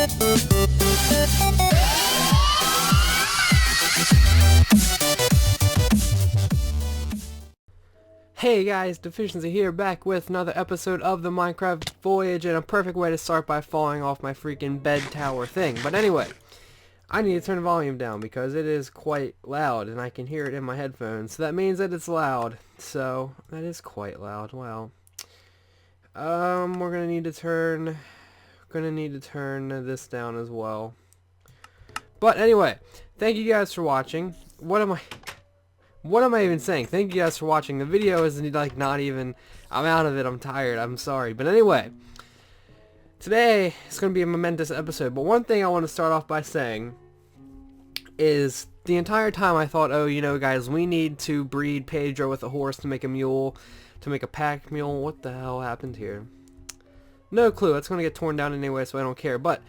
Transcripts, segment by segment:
Hey guys, Defishensee here, back with another episode of the Minecraft Voyage, and a perfect way to start by falling off my freaking bed tower thing. But anyway, I need to turn the volume down because it is quite loud and I can hear it in my headphones. So that means that it's loud. So that is quite loud. Wow. We're gonna need to turn this down as well. But anyway, thank you guys for watching. What am I even saying? Thank you guys for watching. The video is like not even, I'm out of it, I'm tired, I'm sorry. But anyway, today it's going to be a momentous episode. But one thing I want to start off by saying is the entire time I thought, oh, you know guys, we need to breed Pedro with a horse to make a mule, to make a pack mule. What the hell happened here? No clue. It's going to get torn down anyway, so I don't care. But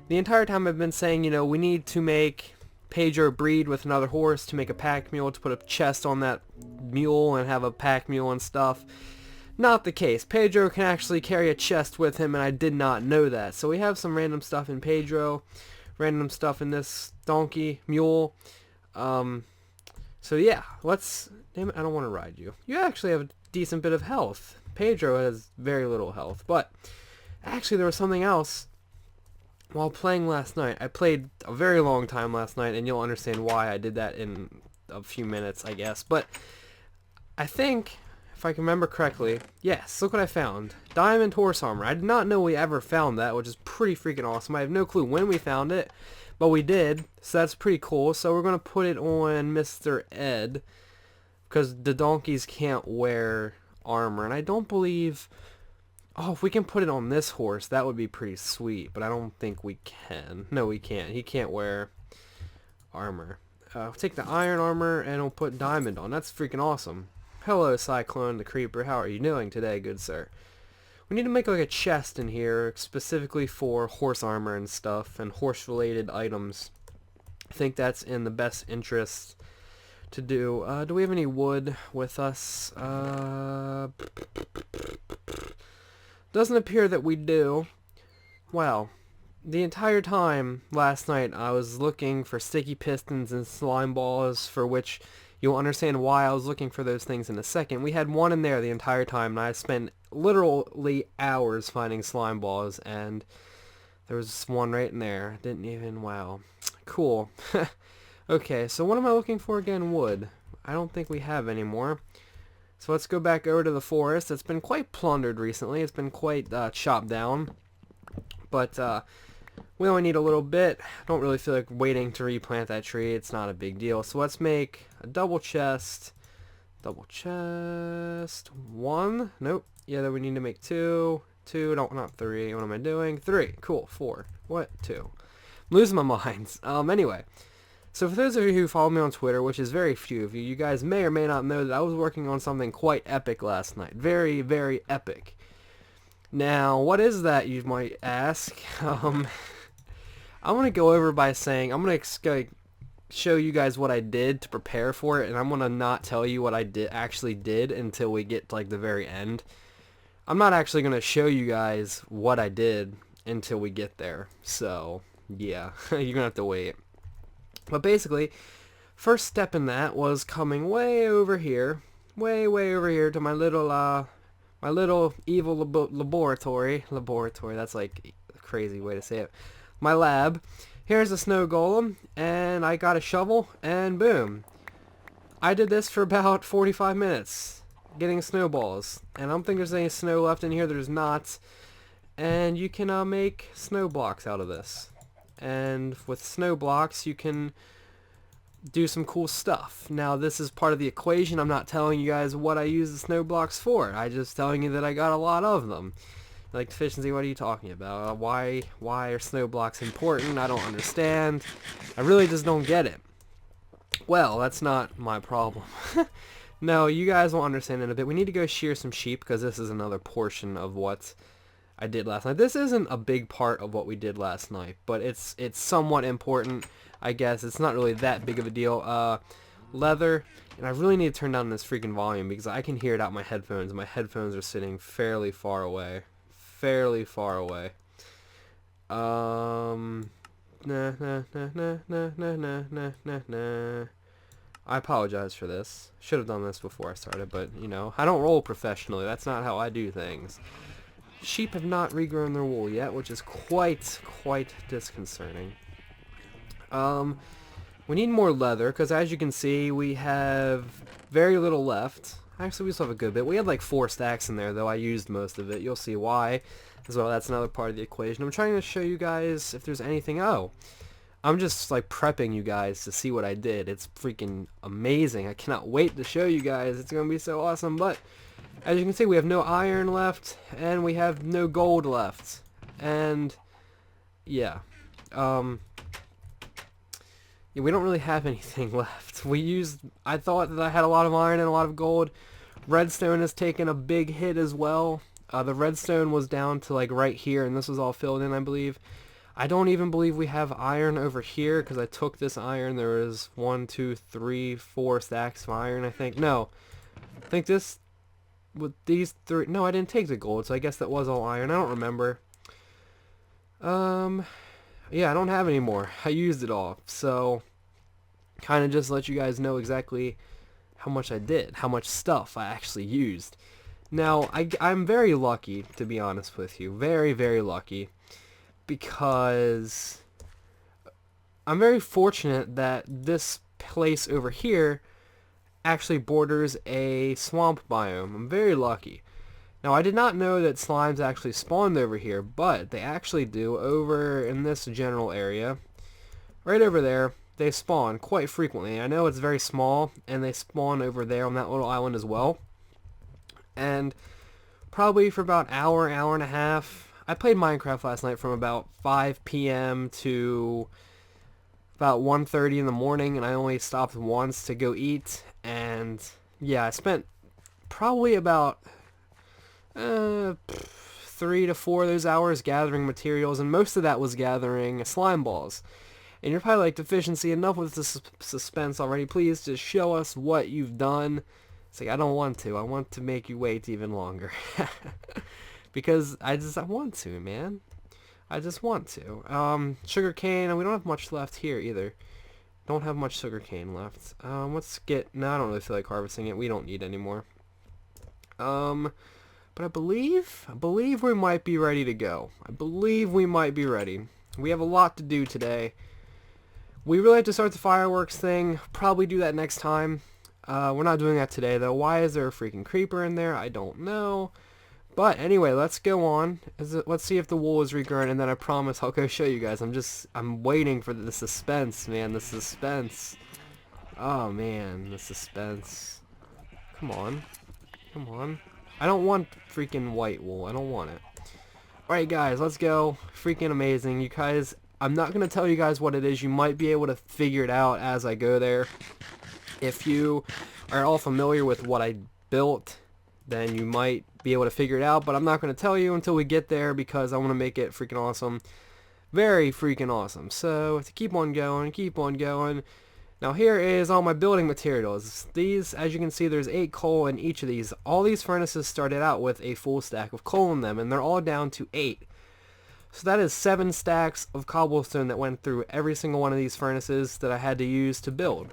the entire time I've been saying, you know, we need to make Pedro breed with another horse to make a pack mule, to put a chest on that mule and have a pack mule and stuff. Not the case. Pedro can actually carry a chest with him, and I did not know that. So we have some random stuff in Pedro, random stuff in this donkey mule. So yeah, damn it, I don't want to ride you. You actually have a decent bit of health. Pedro has very little health, but actually there was something else. While playing last night, I played a very long time last night, and you'll understand why I did that in a few minutes, I guess. But I think, if I can remember correctly, yes, look what I found. Diamond horse armor. I did not know we ever found that, which is pretty freaking awesome. I have no clue when we found it, but we did, so that's pretty cool. So we're going to put it on Mr. Ed, because the donkeys can't wear armor, and I don't believe... Oh, if we can put it on this horse, that would be pretty sweet, but I don't think we can. No, we can't. He can't wear armor. We'll take the iron armor, and we'll put diamond on. That's freaking awesome. Hello, Cyclone the Creeper. How are you doing today, good sir? We need to make like a chest in here, specifically for horse armor and stuff, and horse-related items. I think that's in the best interest to do. Do we have any wood with us? Doesn't appear that we do. Well, the entire time last night I was looking for sticky pistons and slime balls, for which you'll understand why I was looking for those things in a second. We had one in there the entire time, and I spent literally hours finding slime balls, and there was one right in there. Didn't even, wow. Cool. Okay, so what am I looking for again? Wood. I don't think we have any more. So let's go back over to the forest. It's been quite plundered recently. It's been quite chopped down. But we only need a little bit. Don't really feel like waiting to replant that tree. It's not a big deal. So let's make a double chest. Double chest. One. Nope. Yeah, then we need to make two. Two. Not three. What am I doing? Three. Cool. Four. What? Two. I'm losing my mind. Anyway. So for those of you who follow me on Twitter, which is very few of you, you guys may or may not know that I was working on something quite epic last night. Very, very epic. Now, what is that, you might ask? I'm going to go over by saying, I'm going to show you guys what I did to prepare for it, and I'm going to not tell you what I actually did until we get to like the very end. I'm not actually going to show you guys what I did until we get there. So, yeah, you're going to have to wait. But basically, first step in that was coming way over here to my little evil laboratory. Laboratory, that's like a crazy way to say it. My lab. Here's a snow golem, and I got a shovel, and boom. I did this for about 45 minutes, getting snowballs. And I don't think there's any snow left in here. There's not. And you can make snow blocks out of this. And with snow blocks you can do some cool stuff. Now this is part of the equation. I'm not telling you guys what I use the snow blocks for. I'm just telling you that I got a lot of them. Like, Defishensee, what are you talking about? Why are snow blocks important? I don't understand. I really just don't get it. Well, that's not my problem. No, you guys will understand in a bit. We need to go shear some sheep because this is another portion of what I did last night. This isn't a big part of what we did last night, but it's somewhat important, I guess. It's not really that big of a deal. Leather, and I really need to turn down this freaking volume because I can hear it out my headphones, and my headphones are sitting fairly far away. Nah, nah, nah, nah, nah, nah, nah, nah, nah, nah. I apologize for this. Should have done this before I started, but, you know, I don't roll professionally. That's not how I do things. Sheep have not regrown their wool yet, which is quite disconcerting. We need more leather, because as you can see, we have very little left. Actually, we still have a good bit. We had like 4 stacks in there, though I used most of it. You'll see why as well. That's another part of the equation. I'm trying to show you guys if there's anything. Oh, I'm just like prepping you guys to see what I did. It's freaking amazing. I cannot wait to show you guys. It's going to be so awesome. But as you can see, we have no iron left, and we have no gold left. And yeah. Yeah, we don't really have anything left. I thought that I had a lot of iron and a lot of gold. Redstone has taken a big hit as well. The redstone was down to like right here, and this was all filled in, I believe. I don't even believe we have iron over here, because I took this iron. There was 1, 2, 3, 4 stacks of iron, I think. No. I think this, with these 3, no, I didn't take the gold, so I guess that was all iron. I don't remember. Yeah, I don't have any more. I used it all. So, kind of just let you guys know exactly how much I did, how much stuff I actually used. Now, I'm very lucky, to be honest with you. Very, very lucky. Because I'm very fortunate that this place over here actually borders a swamp biome. I'm very lucky. Now, I did not know that slimes actually spawned over here, but they actually do over in this general area. Right over there, they spawn quite frequently. I know it's very small, and they spawn over there on that little island as well. And probably for about an hour, hour and a half, I played Minecraft last night from about 5 p.m. to about 1:30 in the morning, and I only stopped once to go eat. And yeah, I spent probably about 3 to 4 of those hours gathering materials, and most of that was gathering slime balls. And you're probably like, Defishensee, enough with the suspense already. Please just show us what you've done. It's like, I don't want to. I want to make you wait even longer. Because I want to, man. I just want to. Sugar cane, and we don't have much left here either. Don't have much sugar cane left. Let's get, no, I don't really feel like harvesting it. We don't need any more. But I believe we might be ready to go. I believe we might be ready. We have a lot to do today. We really have to start the fireworks thing. Probably do that next time. We're not doing that today, though. Why is there a freaking creeper in there? I don't know. But anyway, let's go on. Let's see if the wool is regrown, and then I promise I'll go show you guys. I'm waiting for the suspense, man. The suspense. Oh, man. The suspense. Come on. Come on. I don't want freaking white wool. I don't want it. Alright, guys, let's go. Freaking amazing. You guys, I'm not going to tell you guys what it is. You might be able to figure it out as I go there. If you are all familiar with what I built, then you might be able to figure it out. But I'm not going to tell you until we get there, because I want to make it freaking awesome. Very freaking awesome. So, to keep on going, keep on going. Now here is all my building materials. These, as you can see, there's 8 coal in each of these. All these furnaces started out with a full stack of coal in them, and they're all down to 8. So that is 7 stacks of cobblestone that went through every single one of these furnaces that I had to use to build.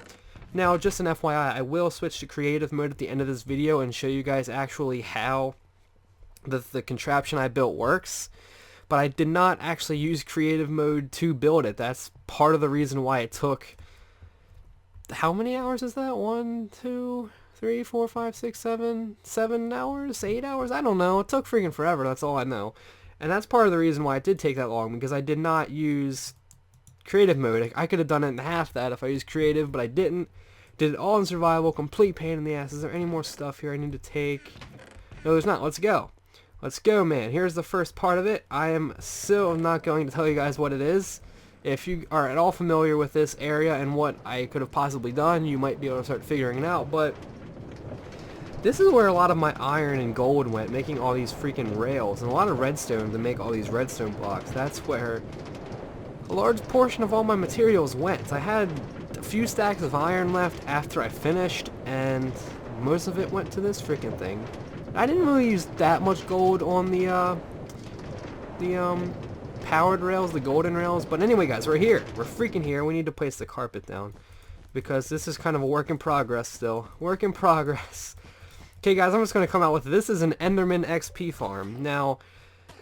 Now, just an FYI, I will switch to creative mode at the end of this video and show you guys actually how the contraption I built works. But I did not actually use creative mode to build it. That's part of the reason why it took... How many hours is that? 1, 2, 3, 4, 5, 6, 7 hours? 8 hours? I don't know. It took freaking forever. That's all I know. And that's part of the reason why it did take that long, because I did not use creative mode. I could have done it in half that if I used creative, but I didn't. Did it all in survival. Complete pain in the ass. Is there any more stuff here I need to take? No, there's not. Let's go. Let's go, man. Here's the first part of it. I am still not going to tell you guys what it is. If you are at all familiar with this area and what I could have possibly done, you might be able to start figuring it out. But this is where a lot of my iron and gold went, making all these freaking rails, and a lot of redstone to make all these redstone blocks. That's where a large portion of all my materials went. I had a few stacks of iron left after I finished, and most of it went to this freaking thing. I didn't really use that much gold on the overpowered rails, the golden rails. But anyway, guys, we're here. We're freaking here. We need to place the carpet down because this is kind of a work in progress still. Work in progress. Okay, guys, I'm just going to come out with this is an Enderman XP farm. Now,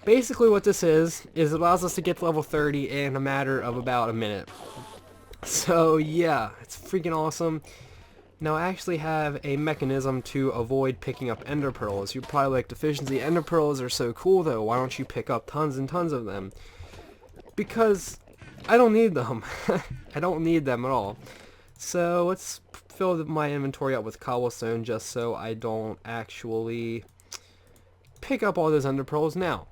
basically what this is it allows us to get to level 30 in a matter of about a minute. So, yeah, it's freaking awesome. Now, I actually have a mechanism to avoid picking up ender pearls. You're probably like, Defishensee, ender pearls are so cool though. Why don't you pick up tons and tons of them? Because I don't need them. I don't need them at all. So let's fill my inventory up with cobblestone just so I don't actually pick up all those ender pearls. Now,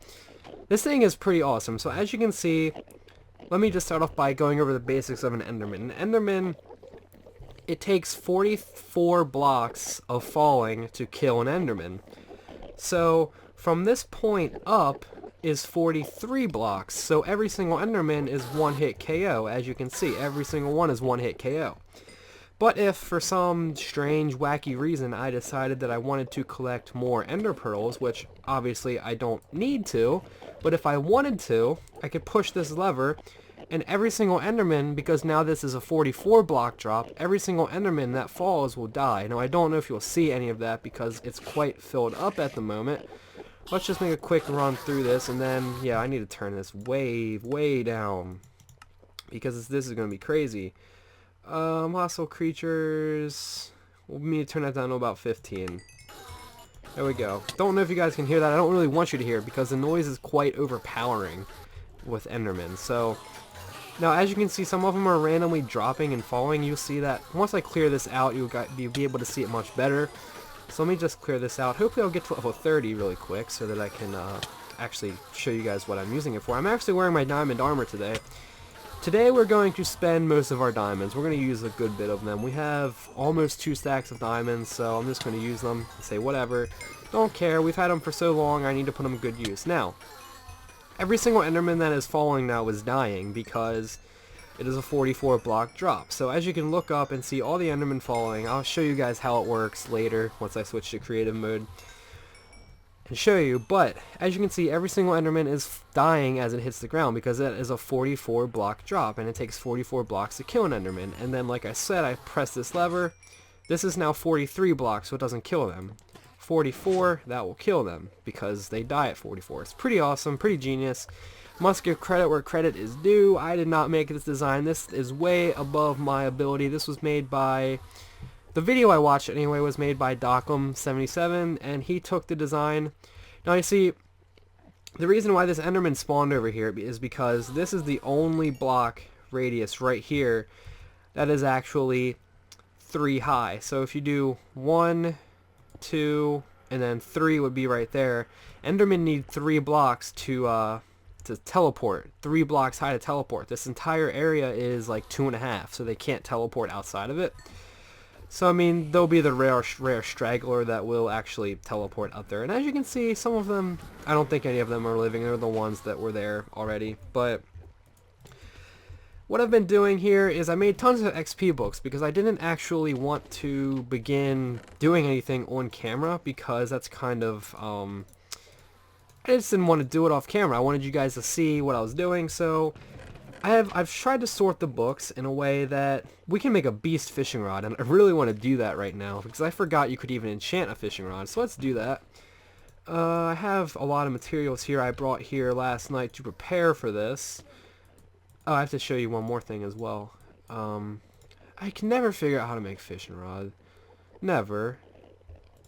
this thing is pretty awesome. So as you can see, let me just start off by going over the basics of an enderman. An enderman, it takes 44 blocks of falling to kill an enderman. So from this point up is 43 blocks. So every single enderman is one hit KO. As you can see, every single one is one hit KO. But if for some strange wacky reason I decided that I wanted to collect more ender pearls, which obviously I don't need to, but if I wanted to, I could push this lever and every single enderman, because now this is a 44 block drop, every single enderman that falls will die. Now I don't know if you'll see any of that because it's quite filled up at the moment. Let's just make a quick run through this, and then, yeah, I need to turn this way down because this is going to be crazy. Hostile creatures, we'll need to turn that down to about 15. There we go. Don't know if you guys can hear that. I don't really want you to hear it because the noise is quite overpowering with endermen. So now, as you can see, some of them are randomly dropping and falling. You'll see that once I clear this out, you'll be able to see it much better. So let me just clear this out. Hopefully I'll get to level 30 really quick so that I can actually show you guys what I'm using it for. I'm actually wearing my diamond armor today. Today we're going to spend most of our diamonds. We're going to use a good bit of them. We have almost 2 stacks of diamonds, so I'm just going to use them and say whatever. Don't care. We've had them for so long, I need to put them to good use. Now, every single enderman that is falling now is dying because it is a 44 block drop. So as you can look up and see all the endermen falling, I'll show you guys how it works later once I switch to creative mode and show you. But as you can see, every single enderman is dying as it hits the ground because it is a 44 block drop and it takes 44 blocks to kill an enderman. And then, like I said, I press this lever. This is now 43 blocks, so it doesn't kill them. 44, that will kill them because they die at 44. It's pretty awesome, pretty genius. Must give credit where credit is due. I did not make this design. This is way above my ability. This was made by, the video I watched anyway was made by Dockham77, and he took the design. Now you see, the reason why this enderman spawned over here is because this is the only block radius right here that is actually 3 high. So if you do 1, 2, and then 3 would be right there. Endermen need 3 blocks to teleport. 3 blocks high to teleport. This entire area is like 2.5, so they can't teleport outside of it. So I mean, there'll be the rare straggler that will actually teleport up there. And as you can see, some of them, I don't think any of them are living. They're the ones that were there already. But what I've been doing here is I made tons of XP books because I didn't actually want to begin doing anything on camera because that's kind of, I just didn't want to do it off camera. I wanted you guys to see what I was doing, so I've tried to sort the books in a way that we can make a beast fishing rod, and I really want to do that right now because I forgot you could even enchant a fishing rod, so let's do that. I have a lot of materials here I brought here last night to prepare for this. Oh, I have to show you one more thing as well. I can never figure out how to make fishing rod. Never.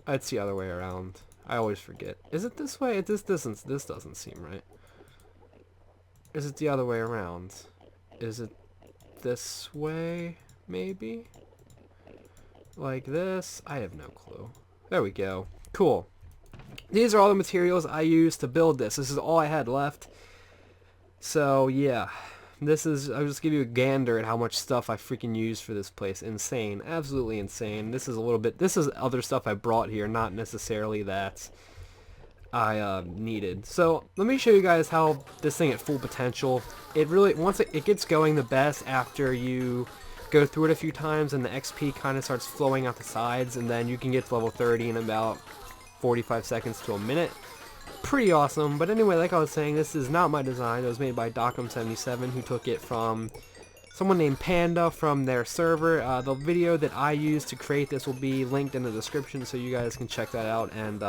It's the other way around. I always forget. Is it this way? This doesn't seem right. Is it the other way around? Is it this way, maybe? Like this? I have no clue. There we go. Cool. These are all the materials I used to build this. This is all I had left. So, yeah. This is, I'll just give you a gander at how much stuff I freaking used for this place. Insane. Absolutely insane. This is a little bit, this is other stuff I brought here, not necessarily that I needed. So let me show you guys how this thing at full potential, it really, once it gets going the best after you go through it a few times and the XP kind of starts flowing out the sides, and then you can get to level 30 in about 45 seconds to a minute. pretty awesome. But anyway, like I was saying, this is not my design. It was made by Dockham77, who took it from someone named Panda from their server. The video that I used to create this will be linked in the description, so you guys can check that out and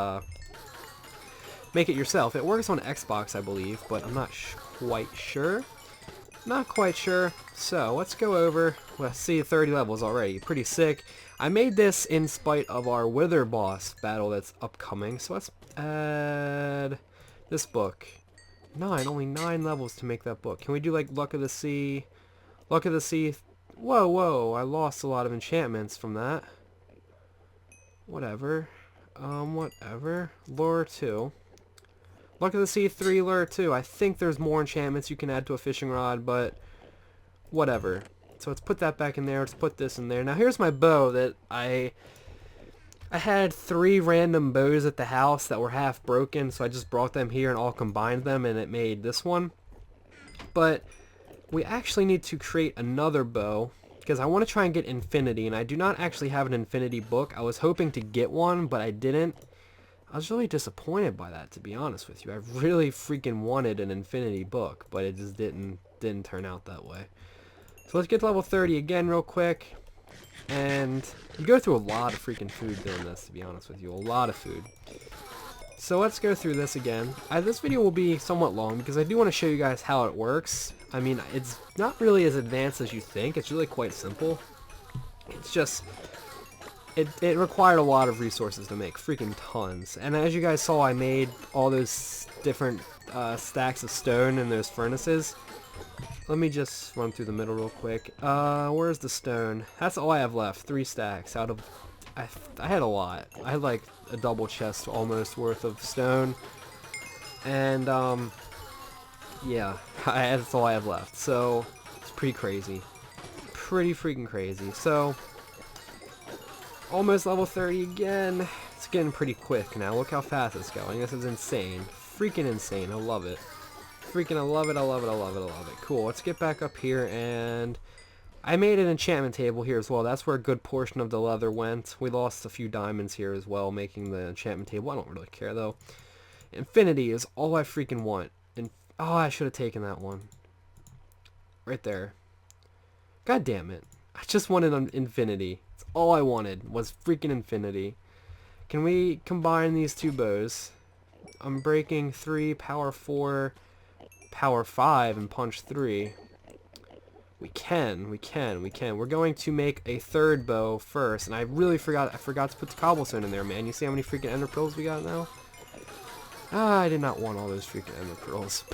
make it yourself. It works on Xbox, I believe, but I'm not quite sure. Not quite sure. So let's go over. Let's see, 30 levels already. Pretty sick. I made this in spite of our Wither boss battle that's upcoming. So let's add this book. Only 9 levels to make that book. Can we do like Luck of the Sea? Luck of the Sea. Whoa, I lost a lot of enchantments from that. Whatever. Whatever. Lure 2. Luck of the Sea 3, Lure 2. I think there's more enchantments you can add to a fishing rod, but whatever. So let's put that back in there. Let's put this in there. Now here's my bow that I had 3 random bows at the house that were half broken, so I just brought them here and all combined them, and it made this one. But we actually need to create another bow, because I want to try and get infinity, and I do not actually have an infinity book. I was hoping to get one, but I didn't. I was really disappointed by that, to be honest with you. I really freaking wanted an infinity book, but it just didn't turn out that way. So let's get to level 30 again real quick. And you go through a lot of freaking food doing this, to be honest with you. A lot of food. So let's go through this again. This video will be somewhat long because I do want to show you guys how it works. I mean, it's not really as advanced as you think. It's really quite simple. It's just... It required a lot of resources to make, freaking tons. And as you guys saw, I made all those different stacks of stone in those furnaces. Let me just run through the middle real quick. Where's the stone? That's all I have left, 3 stacks out of... I had a lot. I had like a double chest almost worth of stone. And, yeah, that's all I have left. So, it's pretty crazy. Pretty freaking crazy. So... almost level 30 again. It's getting pretty quick now. Look how fast it's going. This is insane. Freaking insane. I love it. Freaking I love it. I love it. I love it. I love it. Cool. Let's get back up here, and I made an enchantment table here as well. That's where a good portion of the leather went. We lost a few diamonds here as well making the enchantment table. I don't really care though. Infinity is all I freaking want. And oh, I should have taken that one. Right there. God damn it. I just wanted an infinity. All I wanted was freaking infinity. Can we combine these 2 bows? I'm breaking 3, power 4, power 5, and punch 3. We can. We're going to make a 3rd bow first, and I really forgot to put the cobblestone in there, man. You see how many freaking ender pearls we got now? I did not want all those freaking ender pearls.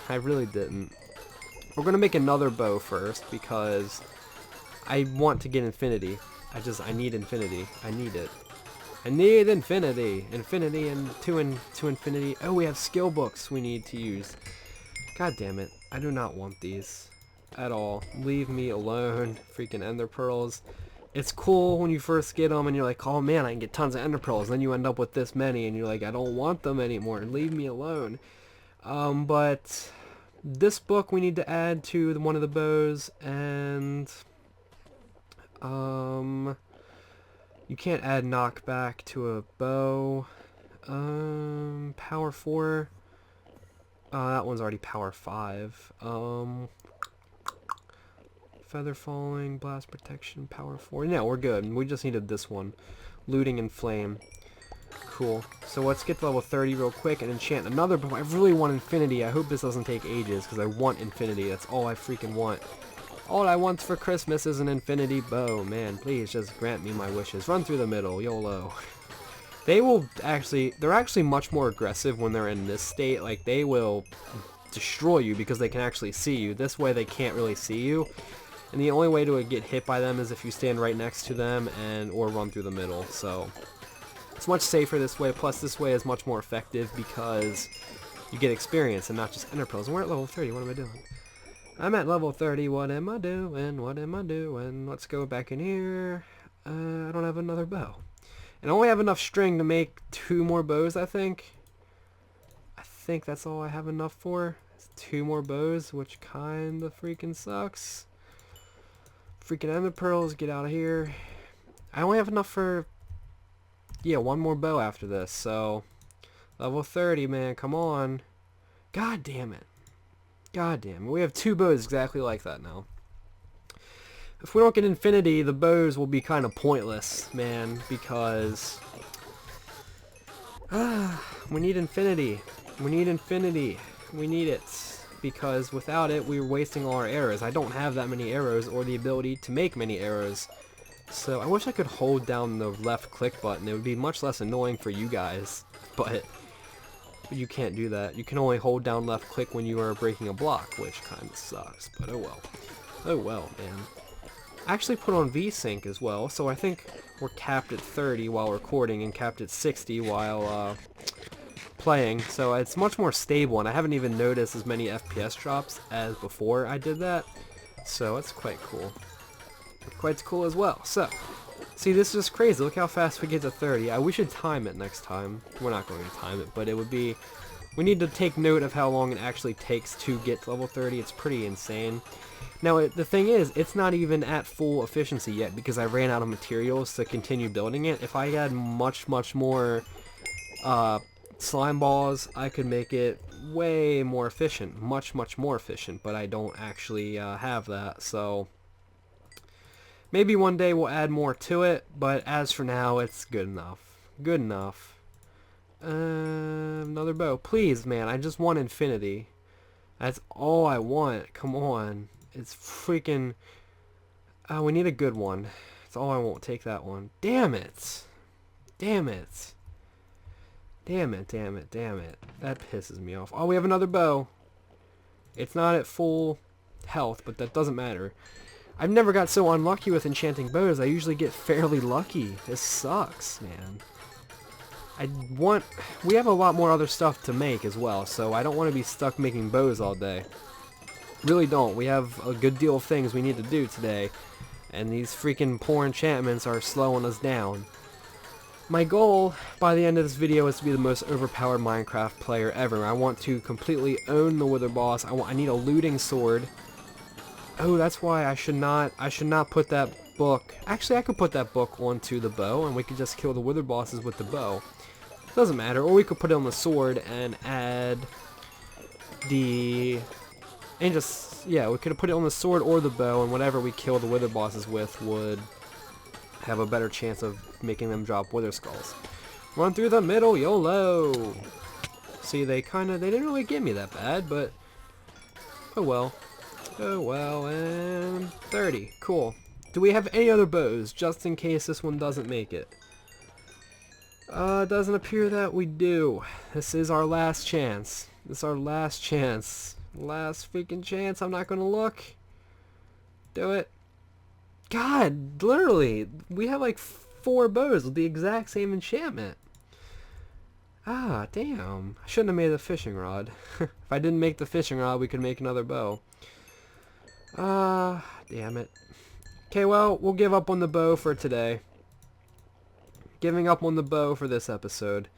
I really didn't. We're going to make another bow first, because I want to get infinity. I need infinity. I need it. I need infinity. Infinity and to infinity. Oh, we have skill books we need to use. God damn it. I do not want these at all. Leave me alone. Freaking ender pearls. It's cool when you first get them and you're like, oh man, I can get tons of ender pearls. Then you end up with this many and you're like, I don't want them anymore. Leave me alone. But this book we need to add to one of the bows, and you can't add knockback to a bow. Power 4. That one's already power 5. Feather falling, blast protection, power 4. Yeah, we're good. We just needed this one. Looting and flame. Cool. So let's get to level 30 real quick and enchant another bow. I really want infinity. I hope this doesn't take ages because I want infinity. That's all I freaking want. All I want for Christmas is an infinity bow. Man, please just grant me my wishes. Run through the middle, YOLO. They're actually much more aggressive when they're in this state. Like, they will destroy you because they can actually see you. This way they can't really see you. And the only way to get hit by them is if you stand right next to them or run through the middle. So, it's much safer this way. Plus, this way is much more effective because you get experience and not just ender pearls. And we're at level 30. What am I doing? I'm at level 30. What am I doing? What am I doing? Let's go back in here. I don't have another bow. And I only have enough string to make 2 more bows, I think. I think that's all I have enough for. It's 2 more bows, which kind of freaking sucks. Freaking ender pearls, get out of here. I only have enough for, yeah, 1 more bow after this, so Level 30, man. Come on. God damn it. God damn it. We have 2 bows exactly like that now. If we don't get infinity, the bows will be kind of pointless, man, because we need infinity. We need infinity. We need it. Because without it, we're wasting all our arrows. I don't have that many arrows or the ability to make many arrows. So I wish I could hold down the left click button. It would be much less annoying for you guys. But you can't do that. You can only hold down left click when you are breaking a block, which kind of sucks. But oh well. Oh well, man. I actually put on VSync as well, so I think we're capped at 30 while recording and capped at 60 while playing, so it's much more stable, and I haven't even noticed as many FPS drops as before I did that, so that's quite cool. Quite cool as well. So, see, this is just crazy. Look how fast we get to 30. We should time it next time. We're not going to time it, but it would be... We need to take note of how long it actually takes to get to level 30. It's pretty insane. Now, the thing is, it's not even at full efficiency yet because I ran out of materials to continue building it. If I had much more slime balls, I could make it way more efficient. Much more efficient, but I don't actually have that, so... Maybe one day we'll add more to it, but as for now, it's good enough. Good enough. Another bow. Please, man, I just want infinity. That's all I want. Come on. It's freaking... we need a good one. That's all I want. Take that one. Damn it. Damn it. Damn it, damn it, damn it. That pisses me off. Oh, we have another bow. It's not at full health, but that doesn't matter. I've never got so unlucky with enchanting bows. I usually get fairly lucky. This sucks, man. We have a lot more other stuff to make as well, so I don't want to be stuck making bows all day. Really don't. We have a good deal of things we need to do today, and these freaking poor enchantments are slowing us down. My goal by the end of this video is to be the most overpowered Minecraft player ever. I want to completely own the Wither Boss. I need a looting sword. Oh, that's why I should not put that book. Actually, I could put that book onto the bow, and we could just kill the Wither Bosses with the bow. Doesn't matter. Or we could put it on the sword and add the... And just, yeah, we could have put it on the sword or the bow, and whatever we kill the Wither Bosses with would have a better chance of making them drop Wither Skulls. Run through the middle, YOLO! See, they didn't really get me that bad, but... Oh well. Oh well, and 30. Cool. Do we have any other bows, just in case this one doesn't make it? Doesn't appear that we do. This is our last chance. This is our last chance. Last freaking chance. I'm not gonna look. Do it. God, literally, we have like 4 bows with the exact same enchantment. Ah, damn. I shouldn't have made the fishing rod. If I didn't make the fishing rod, we could make another bow. Damn it. Okay, well, we'll give up on the bow for today. Giving up on the bow for this episode.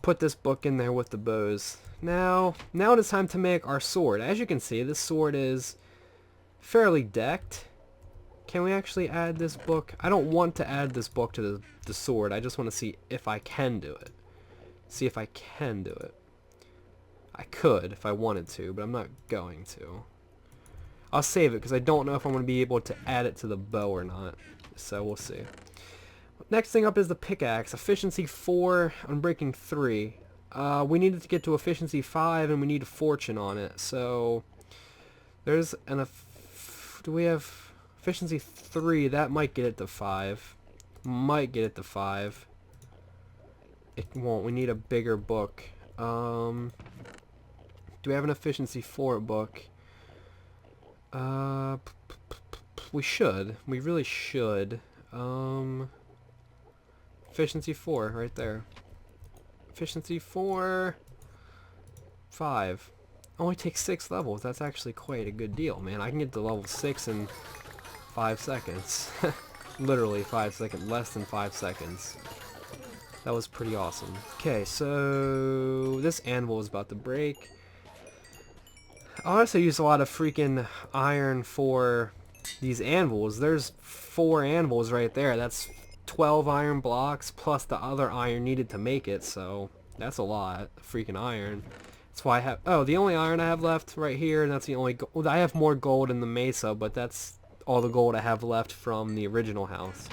Put this book in there with the bows. Now it is time to make our sword. As you can see, this sword is fairly decked. Can we actually add this book? I don't want to add this book to the sword. I just want to see if I can do it. See if I can do it. I could if I wanted to, but I'm not going to. I'll save it because I don't know if I'm going to be able to add it to the bow or not. So we'll see. Next thing up is the pickaxe. Efficiency 4, Unbreaking 3. We needed to get to efficiency 5 and we need a fortune on it. So there's an... do we have efficiency 3? That might get it to 5. Might get it to 5. It won't. We need a bigger book. Do we have an efficiency 4 book? We should. We really should. Efficiency 4, right there. Efficiency 4... 5. Only takes 6 levels. That's actually quite a good deal, man. I can get to level 6 in 5 seconds. Literally 5 seconds. Less than 5 seconds. That was pretty awesome. Okay, so... this anvil is about to break. I also use a lot of freaking iron for these anvils. There's 4 anvils right there. That's 12 iron blocks plus the other iron needed to make it, so that's a lot of freaking iron. That's why I have, oh, the only iron I have left right here, and that's the only gold. I have more gold in the mesa, but that's all the gold I have left from the original house.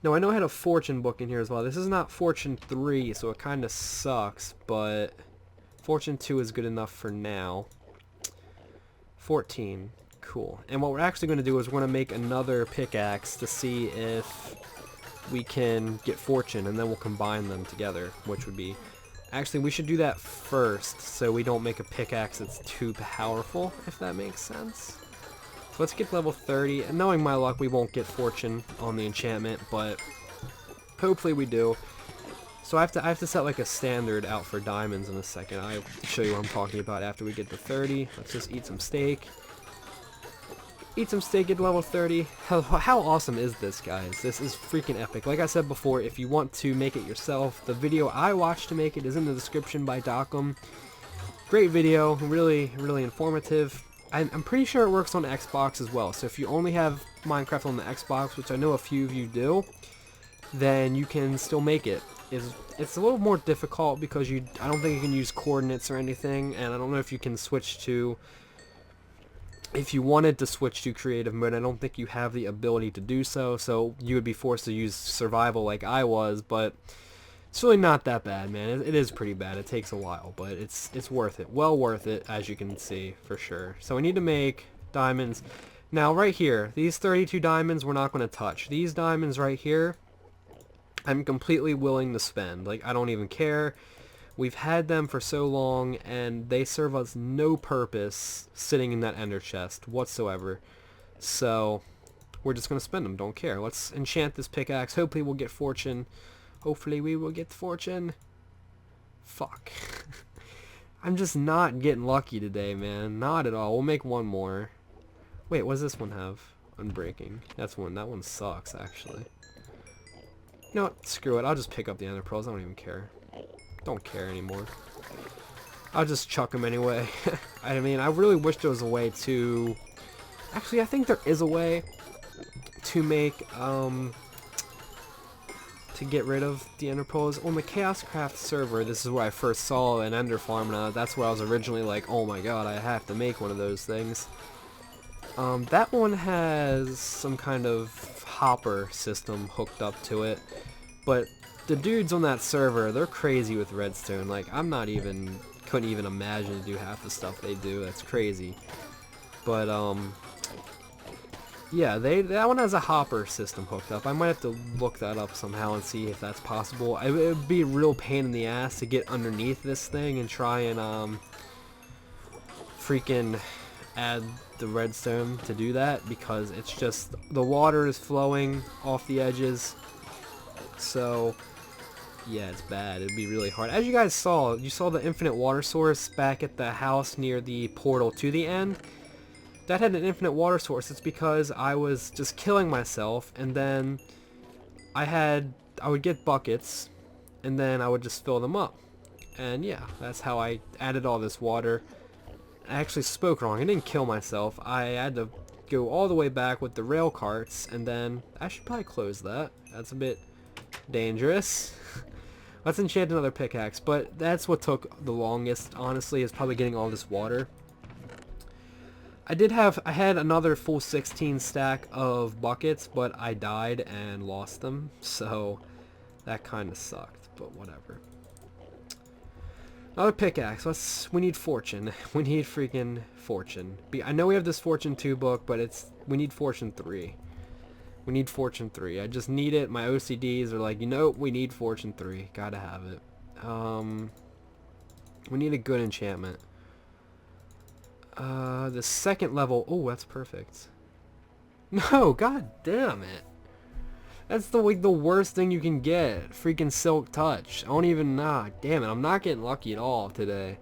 Now, I know I had a fortune book in here as well. This is not fortune 3, so it kind of sucks, but fortune 2 is good enough for now. 14. Cool. And what we're actually going to do is we're going to make another pickaxe to see if we can get fortune, and then we'll combine them together, which would be... Actually, we should do that first, so we don't make a pickaxe that's too powerful, if that makes sense. So let's get level 30, and knowing my luck, we won't get fortune on the enchantment, but hopefully we do. So I have to set like a standard out for diamonds in a second. I'll show you what I'm talking about after we get to 30. Let's just eat some steak. Eat some steak at level 30. How awesome is this, guys? This is freaking epic. Like I said before, if you want to make it yourself, the video I watched to make it is in the description by Dockham. Great video, really, really informative. I'm pretty sure it works on Xbox as well. So if you only have Minecraft on the Xbox, which I know a few of you do, then you can still make it. It's a little more difficult because I don't think you can use coordinates or anything, and I don't know if you can switch to... If you wanted to switch to creative mode, I don't think you have the ability to do so, so you would be forced to use survival like I was, but it's really not that bad, man. It is pretty bad. It takes a while, but it's worth it. Well worth it, as you can see, for sure. So we need to make diamonds. Now, right here, these 32 diamonds we're not going to touch. These diamonds right here, I'm completely willing to spend. Like, I don't even care. We've had them for so long, and they serve us no purpose sitting in that ender chest whatsoever. So, we're just going to spend them. Don't care. Let's enchant this pickaxe. Hopefully we'll get fortune. Hopefully we will get fortune. Fuck. I'm just not getting lucky today, man. Not at all. We'll make one more. Wait, what does this one have? Unbreaking. That one sucks, actually. You know what? Screw it. I'll just pick up the ender pearls. I don't even care. Don't care anymore. I'll just chuck them anyway. I mean, I really wish there was a way to... Actually, I think there is a way to make, to get rid of the ender pearls. On the Chaoscraft server, this is where I first saw an ender farm, and that's where I was originally like, oh my god, I have to make one of those things. That one has some kind of hopper system hooked up to it, but the dudes on that server, they're crazy with redstone. Like, couldn't even imagine to do half the stuff they do. That's crazy. But, yeah, that one has a hopper system hooked up. I might have to look that up somehow and see if that's possible. It would be a real pain in the ass to get underneath this thing and try and, freaking add the redstone to do that, because it's just, the water is flowing off the edges. So... yeah, it's bad. It'd be really hard. As you guys saw, you saw the infinite water source back at the house near the portal to the end. That had an infinite water source. It's because I was just killing myself, and then I would get buckets, and then I would just fill them up. And yeah, that's how I added all this water. I actually spoke wrong. I didn't kill myself. I had to go all the way back with the rail carts, and then I should probably close that. That's a bit dangerous. Let's enchant another pickaxe, but that's what took the longest, honestly, is probably getting all this water. I had another full 16 stack of buckets, but I died and lost them, so that kind of sucked, but whatever. Another pickaxe. We need fortune. We need freaking fortune. I know we have this fortune 2 book, but we need fortune 3. We need fortune 3. I just need it. My OCDs are like, you know, we need fortune 3. Gotta have it. We need a good enchantment. The second level. Oh, that's perfect. No, god damn it. That's the worst thing you can get. Freaking Silk Touch. I don't even know. Damn it, I'm not getting lucky at all today.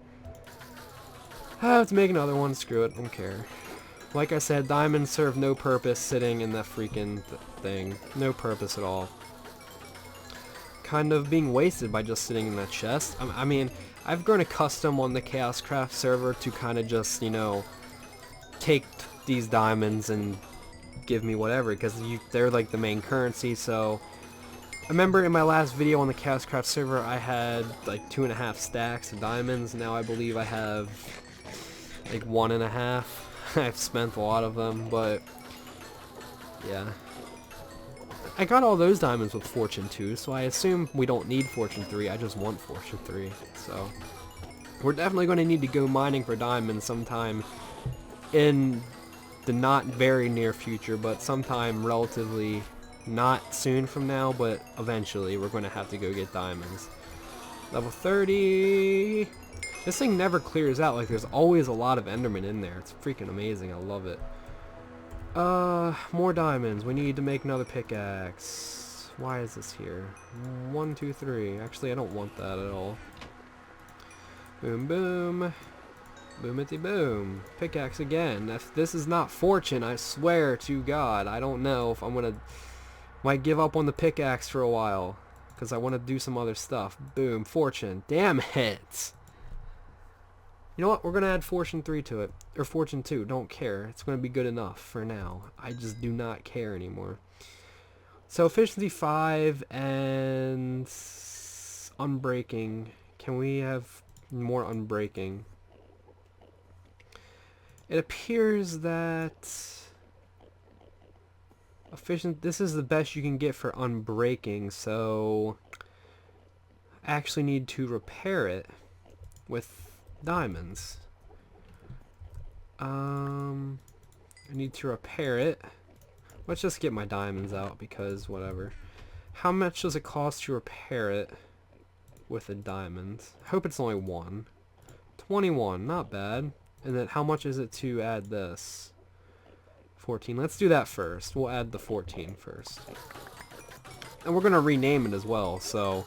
Let's make another one. Screw it. Don't care. Like I said, diamonds serve no purpose sitting in that freaking thing. No purpose at all. Kind of being wasted by just sitting in that chest. I mean, I've grown accustomed on the Chaoscraft server to kind of just, you know, take these diamonds and give me whatever, because they're like the main currency. So I remember in my last video on the Chaoscraft server I had like 2.5 stacks of diamonds. Now I believe I have like 1.5. I've spent a lot of them, but yeah. I got all those diamonds with Fortune 2, so I assume we don't need Fortune 3, I just want Fortune 3. So we're definitely going to need to go mining for diamonds sometime in the not very near future, but sometime relatively not soon from now, but eventually we're going to have to go get diamonds. Level 30. This thing never clears out. Like, there's always a lot of Enderman in there. It's freaking amazing. I love it. More diamonds. We need to make another pickaxe. Why is this here? 1, 2, 3. Actually, I don't want that at all. Boom, boom. Boomity boom. Pickaxe again. If this is not fortune, I swear to God, I don't know if I'm gonna... Might give up on the pickaxe for a while, because I want to do some other stuff. Boom. Fortune. Damn it! You know what? We're going to add Fortune 3 to it. Or Fortune 2. Don't care. It's going to be good enough for now. I just do not care anymore. So, Efficiency 5 and... Unbreaking. Can we have more Unbreaking? It appears that... This is the best you can get for Unbreaking, so... I actually need to repair it with diamonds. I need to repair it. Let's just get my diamonds out because whatever. How much does it cost to repair it with a diamond? I hope it's only 1. 21, not bad. And then how much is it to add this? 14. Let's do that first. We'll add the 14 first. And we're going to rename it as well, so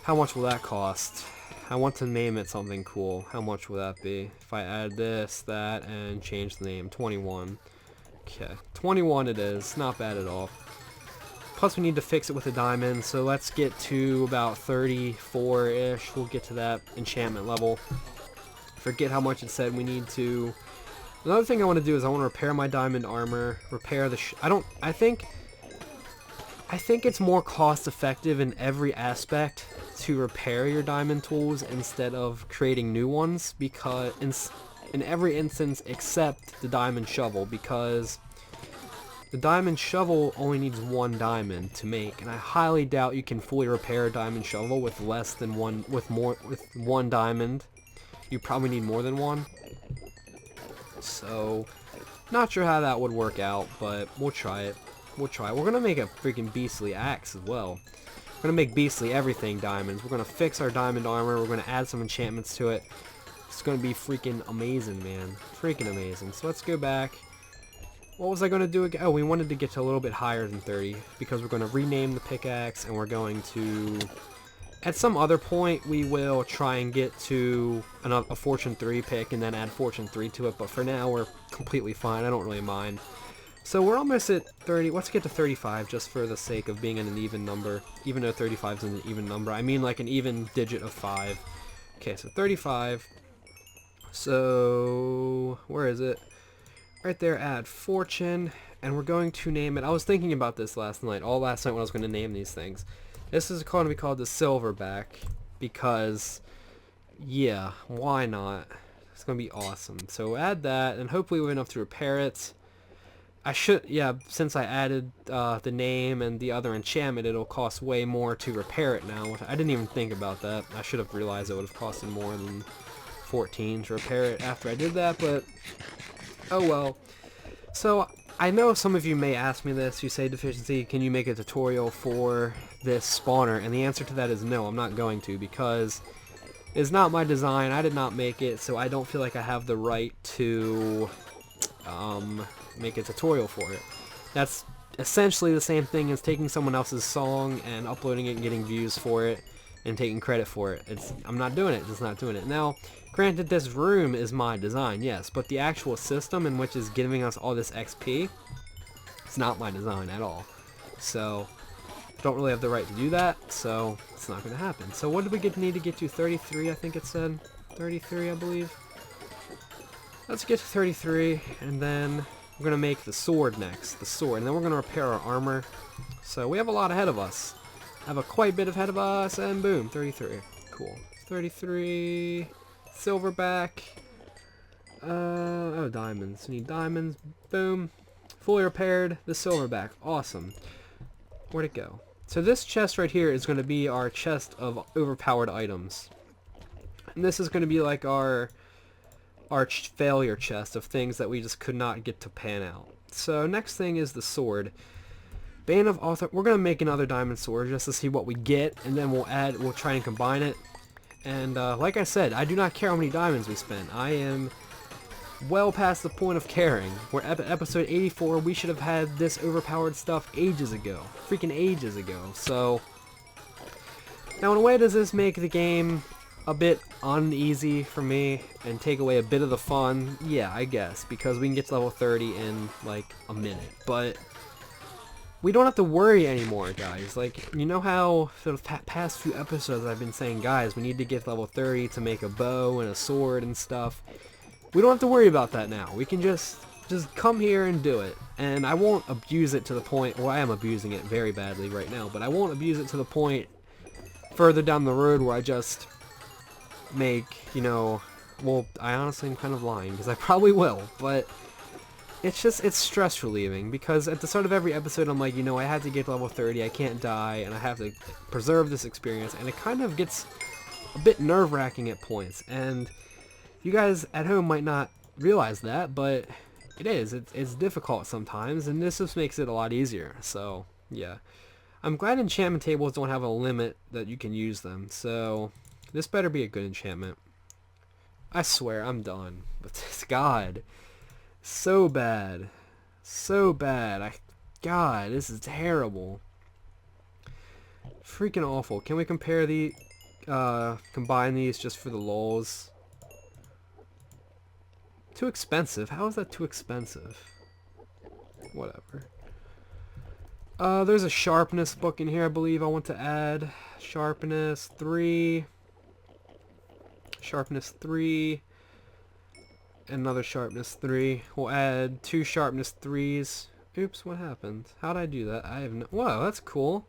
how much will that cost? I want to name it something cool. How much will that be? If I add this, that, and change the name. 21. Okay. 21 it is. Not bad at all. Plus we need to fix it with a diamond, so let's get to about 34-ish. We'll get to that enchantment level. Forget how much it said we need to. Another thing I want to do is I want to repair my diamond armor, repair the I think it's more cost effective in every aspect to repair your diamond tools instead of creating new ones, because in every instance except the diamond shovel, because the diamond shovel only needs 1 diamond to make, and I highly doubt you can fully repair a diamond shovel with less than with 1 diamond. You probably need more than 1. So, not sure how that would work out, but we'll try it. We're going to make a freaking beastly axe as well. We're going to make beastly everything diamonds. We're going to fix our diamond armor. We're going to add some enchantments to it. It's going to be freaking amazing, man. Freaking amazing. So let's go back. What was I going to do again? Oh, we wanted to get to a little bit higher than 30 because we're going to rename the pickaxe, and we're going to... At some other point, we will try and get to a Fortune 3 pick and then add Fortune 3 to it, but for now, we're completely fine. I don't really mind. So we're almost at 30. Let's get to 35 just for the sake of being in an even number. Even though 35 is an even number. I mean like an even digit of 5. Okay, so 35. So, where is it? Right there, add Fortune. And we're going to name it. I was thinking about this last night. All last night when I was going to name these things. This is going to be called the Silverback. Because, yeah, why not? It's going to be awesome. So add that. And hopefully we have enough to repair it. I should, yeah, since I added the name and the other enchantment, it'll cost way more to repair it now. I didn't even think about that. I should have realized it would have costed more than 14 to repair it after I did that, but oh well. So, I know some of you may ask me this. You say, Defishensee, can you make a tutorial for this spawner? And the answer to that is no, I'm not going to, because it's not my design. I did not make it, so I don't feel like I have the right to make a tutorial for it. That's essentially the same thing as taking someone else's song and uploading it and getting views for it and taking credit for it. I'm not doing it. Just not doing it. Now, granted, this room is my design, yes, but the actual system in which is giving us all this XP, it's not my design at all. So, don't really have the right to do that, so it's not going to happen. So what did we need to get to? 33, I think it said. 33, I believe. Let's get to 33, and then We're going to make the sword next. The sword. And then we're going to repair our armor. So we have a lot ahead of us. Have a quite bit ahead of us. And boom. 33. Cool. 33. Silverback. Oh, diamonds. We need diamonds. Boom. Fully repaired. The silverback. Awesome. Where'd it go? So this chest right here is going to be our chest of overpowered items. And this is going to be like our failure chest of things that we just could not get to pan out. So next thing is the sword. Bane of Author. We're going to make another diamond sword just to see what we get, and then we'll try and combine it. And like I said, I do not care how many diamonds we spend. I am well past the point of caring. We're at episode 84. We should have had this overpowered stuff ages ago. Freaking ages ago. So now in a way, does this make the game a bit uneasy for me and take away a bit of the fun? Yeah, I guess, because we can get to level 30 in like a minute. But we don't have to worry anymore, guys. Like, you know how for the past few episodes I've been saying, guys, we need to get to level 30 to make a bow and a sword and stuff. We don't have to worry about that now. We can just come here and do it. And I won't abuse it to the point, well, I am abusing it very badly right now, but I won't abuse it to the point further down the road where I just make, you know, well, I honestly am kind of lying, because I probably will, but it's stress relieving, because at the start of every episode I'm like, you know, I have to get to level 30, I can't die, and I have to preserve this experience, and it kind of gets a bit nerve-wracking at points, and you guys at home might not realize that, but it is. It's difficult sometimes, and this just makes it a lot easier, so yeah. I'm glad enchantment tables don't have a limit that you can use them, so this better be a good enchantment. I swear, I'm done. But this, God, so bad. So bad. God, this is terrible. Freaking awful. Can we compare combine these just for the lulz? Too expensive? How is that too expensive? Whatever. There's a sharpness book in here, I believe I want to add. Sharpness 3. Sharpness 3. Another sharpness 3. We'll add 2 sharpness 3s. Oops, what happened? How'd I do that? I have no... Whoa, that's cool.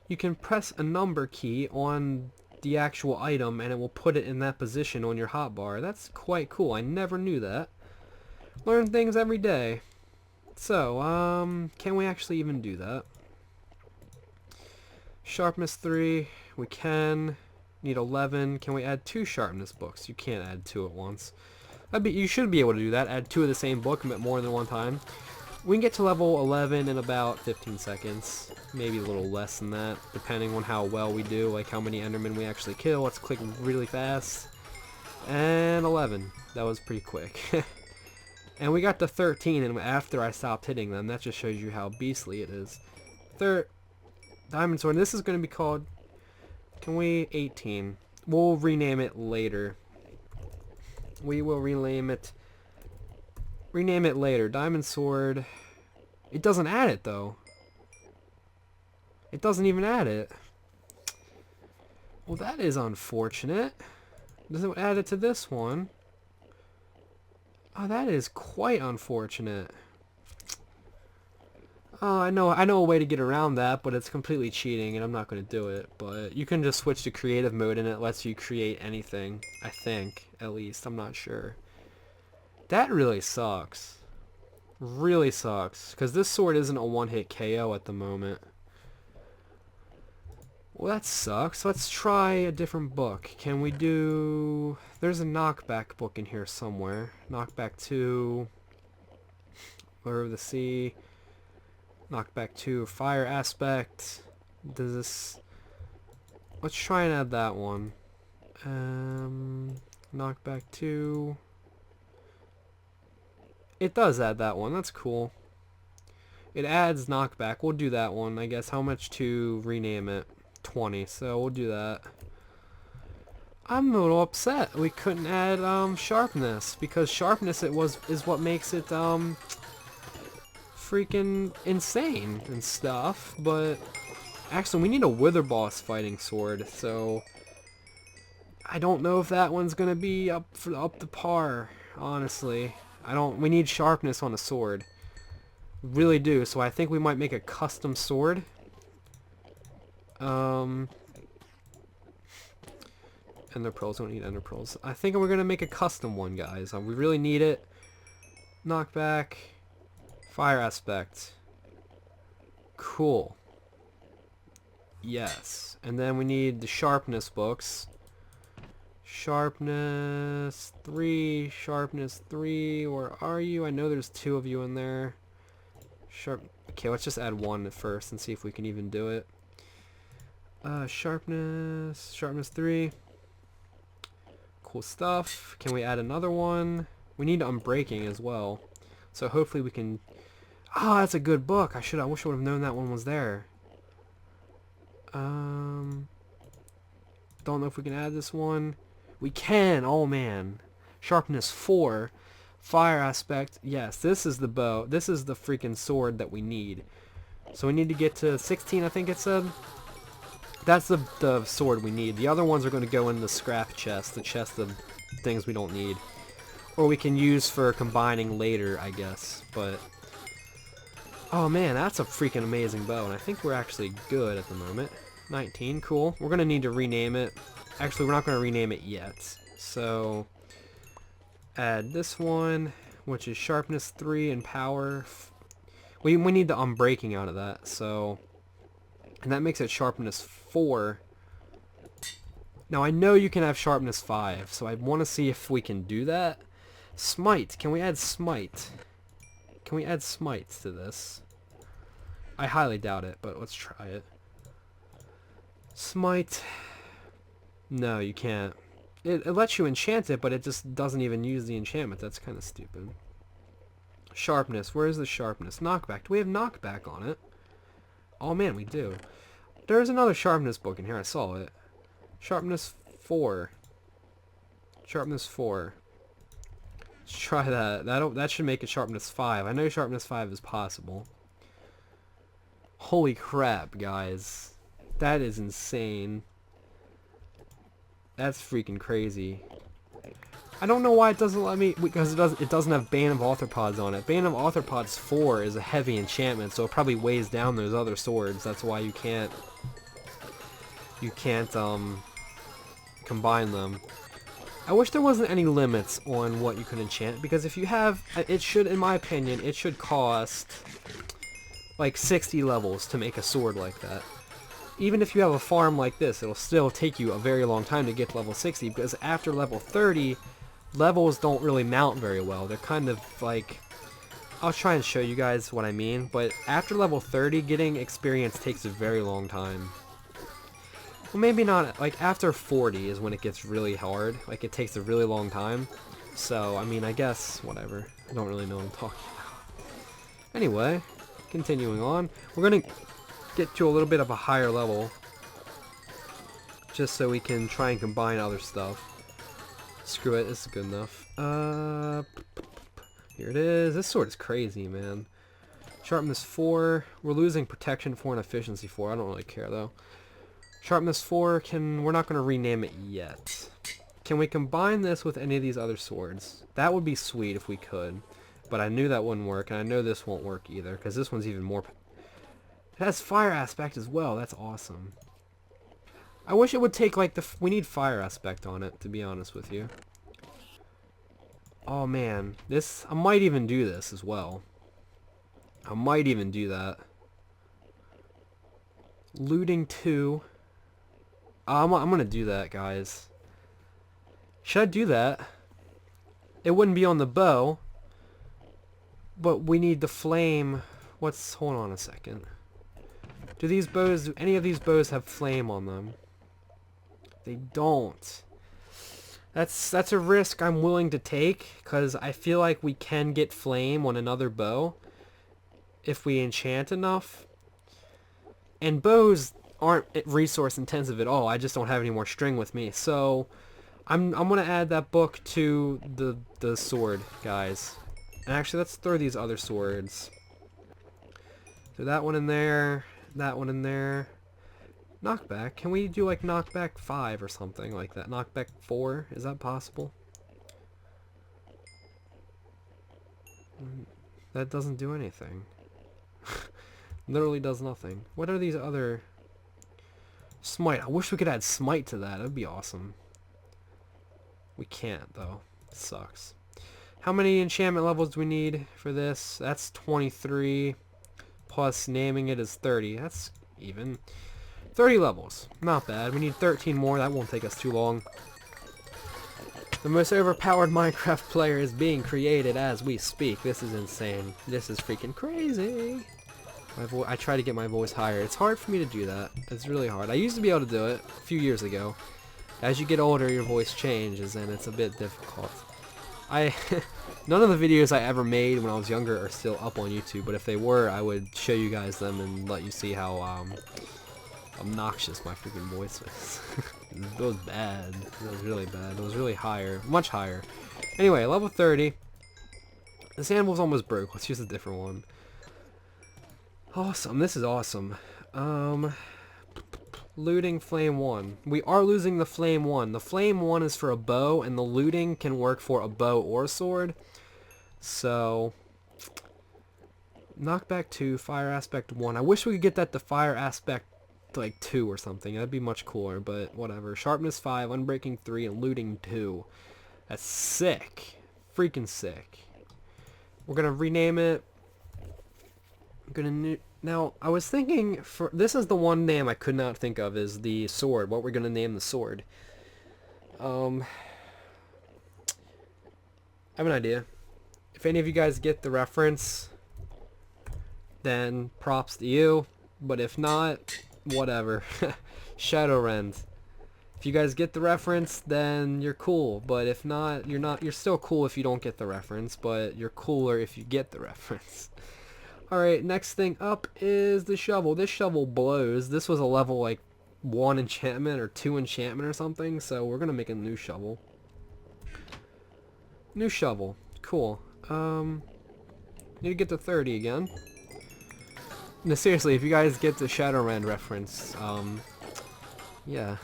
You can press a number key on the actual item and it will put it in that position on your hotbar. That's quite cool. I never knew that. Learn things every day. So, can we actually even do that? Sharpness 3. We can. Need 11. Can we add 2 sharpness books? You can't add 2 at once. You should be able to do that. Add 2 of the same book, but more than one time. We can get to level 11 in about 15 seconds. Maybe a little less than that, depending on how well we do, like how many Endermen we actually kill. Let's click really fast. And 11. That was pretty quick. And we got to 13, and after I stopped hitting them, that just shows you how beastly it is. Diamond sword. This is going to be called... Can we... 18. We'll rename it later. We will rename it... Rename it later. Diamond sword. It doesn't add it, though. It doesn't even add it. Well, that is unfortunate. Doesn't add it to this one. Oh, that is quite unfortunate. Oh, I know a way to get around that, but it's completely cheating, and I'm not going to do it. But you can just switch to creative mode, and it lets you create anything. I think, at least. I'm not sure. That really sucks. Really sucks. Because this sword isn't a one-hit KO at the moment. Well, that sucks. Let's try a different book. Can we do... There's a knockback book in here somewhere. Knockback 2. Lure of the Sea. Knockback 2. Fire Aspect. Does this... Let's try and add that one. Knockback 2. It does add that one. That's cool. It adds knockback. We'll do that one, I guess. How much to rename it? 20. So we'll do that. I'm a little upset we couldn't add sharpness, because sharpness is what makes it freaking insane and stuff. But actually, we need a wither boss fighting sword, so I don't know if that one's gonna be up to par, honestly. We need sharpness on a sword. Really do. So I think we might make a custom sword. Ender pearls, don't need ender pearls. I think we're gonna make a custom one, guys. We really need it. Knockback. Fire aspect. Cool. Yes. And then we need the sharpness books. Sharpness 3. Sharpness 3. Where are you? I know there's 2 of you in there. Okay, let's just add 1 at first and see if we can even do it. Sharpness 3. Cool stuff. Can we add another one? We need unbreaking as well. So hopefully we can... Ah, that's a good book. I wish I would have known that one was there. Don't know if we can add this one. We can. Oh man. Sharpness 4. Fire aspect. Yes, this is the bow. This is the freaking sword that we need. So we need to get to 16, I think it said. That's the sword we need. The other ones are going to go in the scrap chest, the chest of things we don't need. Or we can use for combining later, I guess. But, oh man, that's a freaking amazing bow. And I think we're actually good at the moment. 19, cool. We're going to need to rename it. Actually, we're not going to rename it yet. So, add this one, which is sharpness 3 and power. We need the unbreaking out of that, so... And that makes it sharpness 4. Now I know you can have sharpness 5, so I want to see if we can do that. Smite. Can we add smite? Can we add smite to this? I highly doubt it, but let's try it. Smite. No, you can't. It lets you enchant it, but it just doesn't even use the enchantment. That's kind of stupid. Sharpness. Where is the sharpness? Knockback. Do we have knockback on it? Oh man, we do. There's another sharpness book in here. I saw it. Sharpness 4. Sharpness 4. Let's try that. That should make it sharpness 5. I know sharpness 5 is possible. Holy crap, guys. That is insane. That's freaking crazy. I don't know why it doesn't let me, because it doesn't have Bane of Arthropods on it. Bane of Arthropods 4 is a heavy enchantment, so it probably weighs down those other swords. That's why you can't combine them. I wish there wasn't any limits on what you can enchant, because if you have, it should, in my opinion, it should cost like 60 levels to make a sword like that. Even if you have a farm like this, it'll still take you a very long time to get to level 60, because after level 30, levels don't really mount very well. They're kind of like... I'll try and show you guys what I mean, but after level 30, getting experience takes a very long time. Well, maybe not. Like, after 40 is when it gets really hard. Like, it takes a really long time. So, I mean, I guess, whatever. I don't really know what I'm talking about. Anyway, continuing on. We're going to get to a little bit of a higher level, just so we can try and combine other stuff. Screw it, this is good enough. Here it is. This sword is crazy, man. Sharpness 4. We're losing protection 4 and efficiency 4. I don't really care though. Sharpness 4. We're not going to rename it yet. Can we combine this with any of these other swords? That would be sweet if we could, but I knew that wouldn't work, and I know this won't work either, because this one's even more... It has fire aspect as well. That's awesome. I wish it would take like we need fire aspect on it, to be honest with you. Oh man, I might even do this as well. I might even do that. Looting 2. I'm gonna do that, guys. Should I do that? It wouldn't be on the bow, but we need the flame. Hold on a second. Do any of these bows have flame on them? They don't. That's a risk I'm willing to take, because I feel like we can get flame on another bow if we enchant enough. And bows aren't resource intensive at all. I just don't have any more string with me. So I'm gonna add that book to the sword, guys. And actually, let's throw these other swords. Throw that one in there. That one in there. Knockback. Can we do like knockback 5 or something like that? Knockback 4? Is that possible? That doesn't do anything. Literally does nothing. What are these other... Smite. I wish we could add smite to that. That'd be awesome. We can't, though. It sucks. How many enchantment levels do we need for this? That's 23. Plus naming it is 30. That's even. 30 levels. Not bad. We need 13 more. That won't take us too long. The most overpowered Minecraft player is being created as we speak. This is insane. This is freaking crazy. I try to get my voice higher. It's hard for me to do that. It's really hard. I used to be able to do it a few years ago. As you get older, your voice changes, and it's a bit difficult. None of the videos I ever made when I was younger are still up on YouTube, but if they were, I would show you guys them and let you see how obnoxious my freaking voice is. It was bad. It was really bad. It was really higher. Much higher. Anyway, level 30. The sand wolf's almost broke. Let's use a different one. Awesome. This is awesome. Looting flame 1. We are losing the flame 1. The flame 1 is for a bow, and the looting can work for a bow or a sword. So, knockback 2, fire aspect 1. I wish we could get that to fire aspect like 2 or something. That'd be much cooler, but whatever. Sharpness 5, unbreaking 3, and looting 2. That's sick. Freaking sick. We're gonna rename it. Now, I was thinking, this is the one name I could not think of, is the sword. What we're going to name the sword. I have an idea. If any of you guys get the reference, then props to you. But if not, whatever. Shadowrend. If you guys get the reference, then you're cool. But if not, you're still cool if you don't get the reference, but you're cooler if you get the reference. Alright, next thing up is the shovel. This shovel blows. This was a level like 1 enchantment or 2 enchantment or something, so we're gonna make a new shovel. New shovel. Cool. Need to get to 30 again. No, seriously, if you guys get the Shadowrend reference, yeah.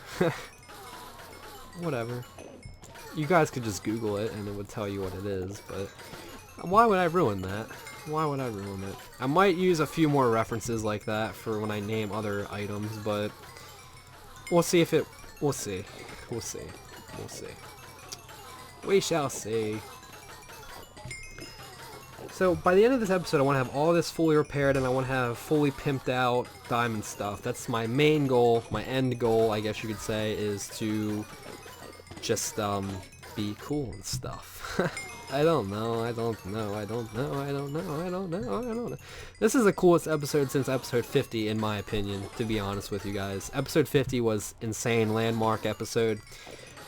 Whatever. You guys could just Google it and it would tell you what it is, but why would I ruin that? Why would I ruin it? I might use a few more references like that for when I name other items, but we'll see if it... We'll see. We'll see. We'll see. We shall see. So, by the end of this episode, I want to have all this fully repaired, and I want to have fully pimped out diamond stuff. That's my main goal, my end goal, I guess you could say, is to just, be cool and stuff. I don't know. This is the coolest episode since episode 50, in my opinion, to be honest with you guys. Episode 50 was insane, landmark episode.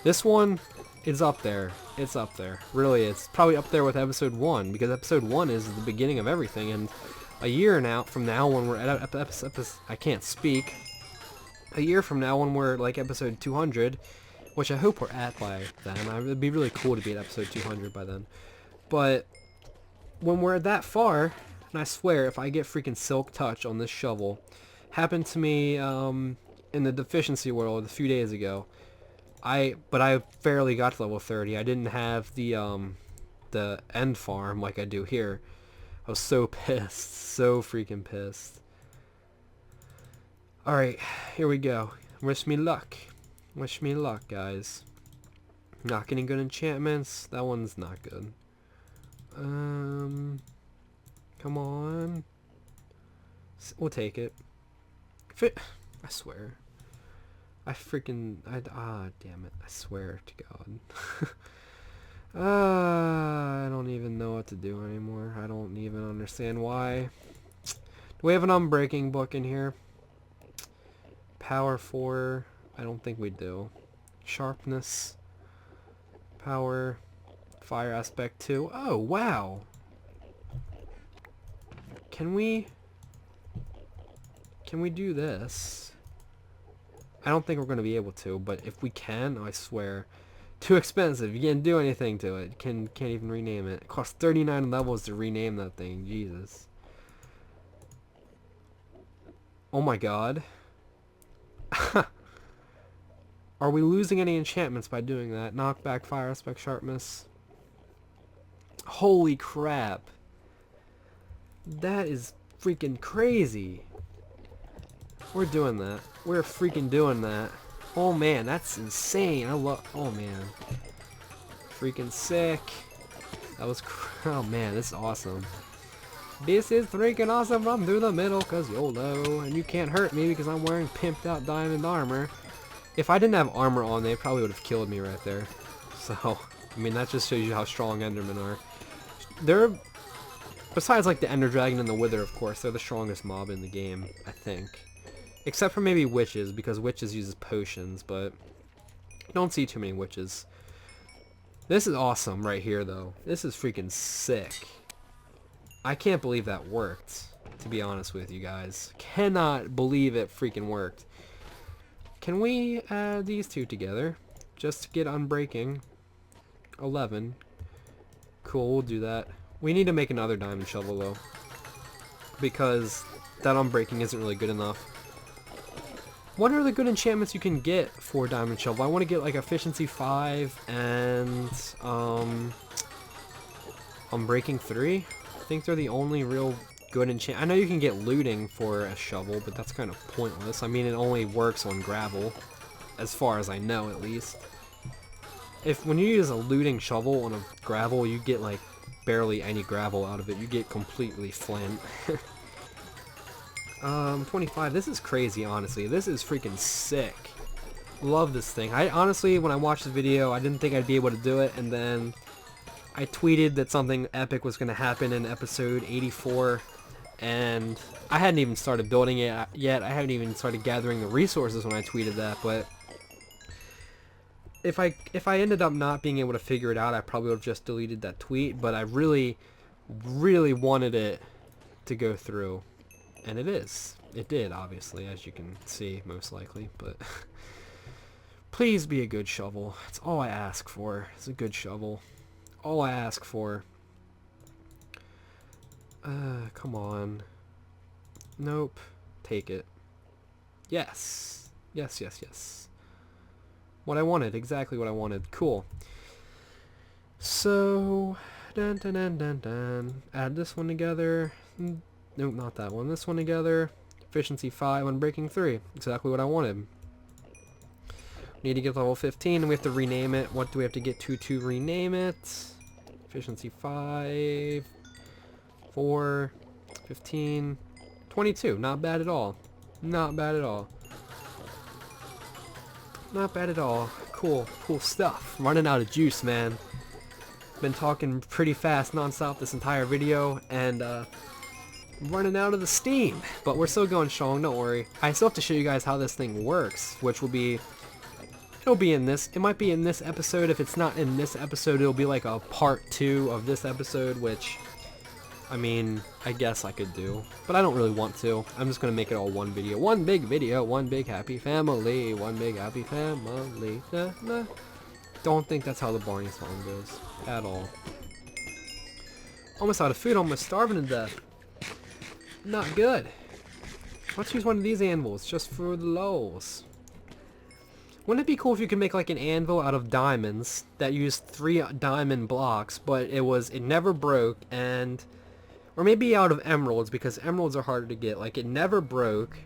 This one is up there. It's up there. Really, it's probably up there with episode 1, because episode 1 is the beginning of everything, and a year now, from now, when we're at I can't speak. A year from now, when we're like episode 200, which I hope we're at by then. It'd be really cool to be at episode 200 by then. But when we're that far, and I swear, if I get freaking Silk Touch on this shovel, happened to me in the Defishensee world a few days ago. But I barely got to level 30. I didn't have the end farm like I do here. I was so pissed, so freaking pissed. All right, here we go. Wish me luck. Wish me luck, guys. Not getting good enchantments. That one's not good. Come on. We'll take it. I swear. Damn it. I swear to God. I don't even know what to do anymore. I don't even understand why. Do we have an unbreaking book in here? Power 4. I don't think we do. Sharpness. Power. Fire aspect 2. Oh, wow. Can we do this? I don't think we're going to be able to, but if we can, I swear. Too expensive. You can't do anything to it. Can't even rename it. It costs 39 levels to rename that thing. Jesus. Oh my god. Are we losing any enchantments by doing that? Knockback, fire aspect, sharpness. Holy crap. That is freaking crazy. We're doing that. We're freaking doing that. Oh man, that's insane. I love... Oh man. Freaking sick. That was... Oh man, this is awesome. This is freaking awesome. Run through the middle because YOLO. And you can't hurt me because I'm wearing pimped out diamond armor. If I didn't have armor on, they probably would have killed me right there. So, I mean, that just shows you how strong Endermen are. They're... Besides, like, the Ender Dragon and the Wither, of course, they're the strongest mob in the game, I think. Except for maybe witches, because witches uses potions, but don't see too many witches. This is awesome right here, though. This is freaking sick. I can't believe that worked, to be honest with you guys. Cannot believe it freaking worked. Can we add these two together? Just to get unbreaking. 11. Cool, we'll do that. We need to make another diamond shovel, though. Because that unbreaking isn't really good enough. What are the good enchantments you can get for diamond shovel? I want to get like efficiency 5 and unbreaking 3. I think they're the only real good enchant. I know you can get looting for a shovel, but that's kind of pointless. I mean, it only works on gravel, as far as I know, at least. When you use a looting shovel on a gravel, you get like barely any gravel out of it. You get completely flint. 25. This is crazy, honestly. This is freaking sick. Love this thing. I honestly, when I watched the video, I didn't think I'd be able to do it, and then I tweeted that something epic was going to happen in episode 84, and I hadn't even started building it yet. I haven't even started gathering the resources when I tweeted that, but if I ended up not being able to figure it out, I probably would have just deleted that tweet, but I really, really wanted it to go through. And it is. It did, obviously, as you can see, most likely, but please be a good shovel. That's all I ask for. It's a good shovel. All I ask for. Come on. Nope. Take it. Yes. Yes, yes, yes. What I wanted. Exactly what I wanted. Cool. So, dun dun dun dun dun. Add this one together. Nope, not that one. This one together. Efficiency 5, unbreaking 3. Exactly what I wanted. We need to get level 15, and we have to rename it. What do we have to get to rename it? Efficiency 5, 4, 15, 22. Not bad at all. Not bad at all. Not bad at all. Cool, cool stuff. I'm running out of juice, man. Been talking pretty fast non-stop this entire video, and running out of the steam, but we're still going strong, don't worry. I still have to show you guys how this thing works, which will be, it'll be in this, it might be in this episode. If it's not in this episode, it'll be like a part 2 of this episode, which, I mean, I guess I could do, but I don't really want to. I'm just gonna make it all one video, one big happy family, one big happy family. Nah, nah. Don't think that's how the Barney song goes at all. Almost out of food, almost starving to death. Not good. Let's use one of these anvils just for the lols. Wouldn't it be cool if you could make like an anvil out of diamonds that used 3 diamond blocks, but it never broke, and or maybe out of emeralds, because emeralds are harder to get. Like, it never broke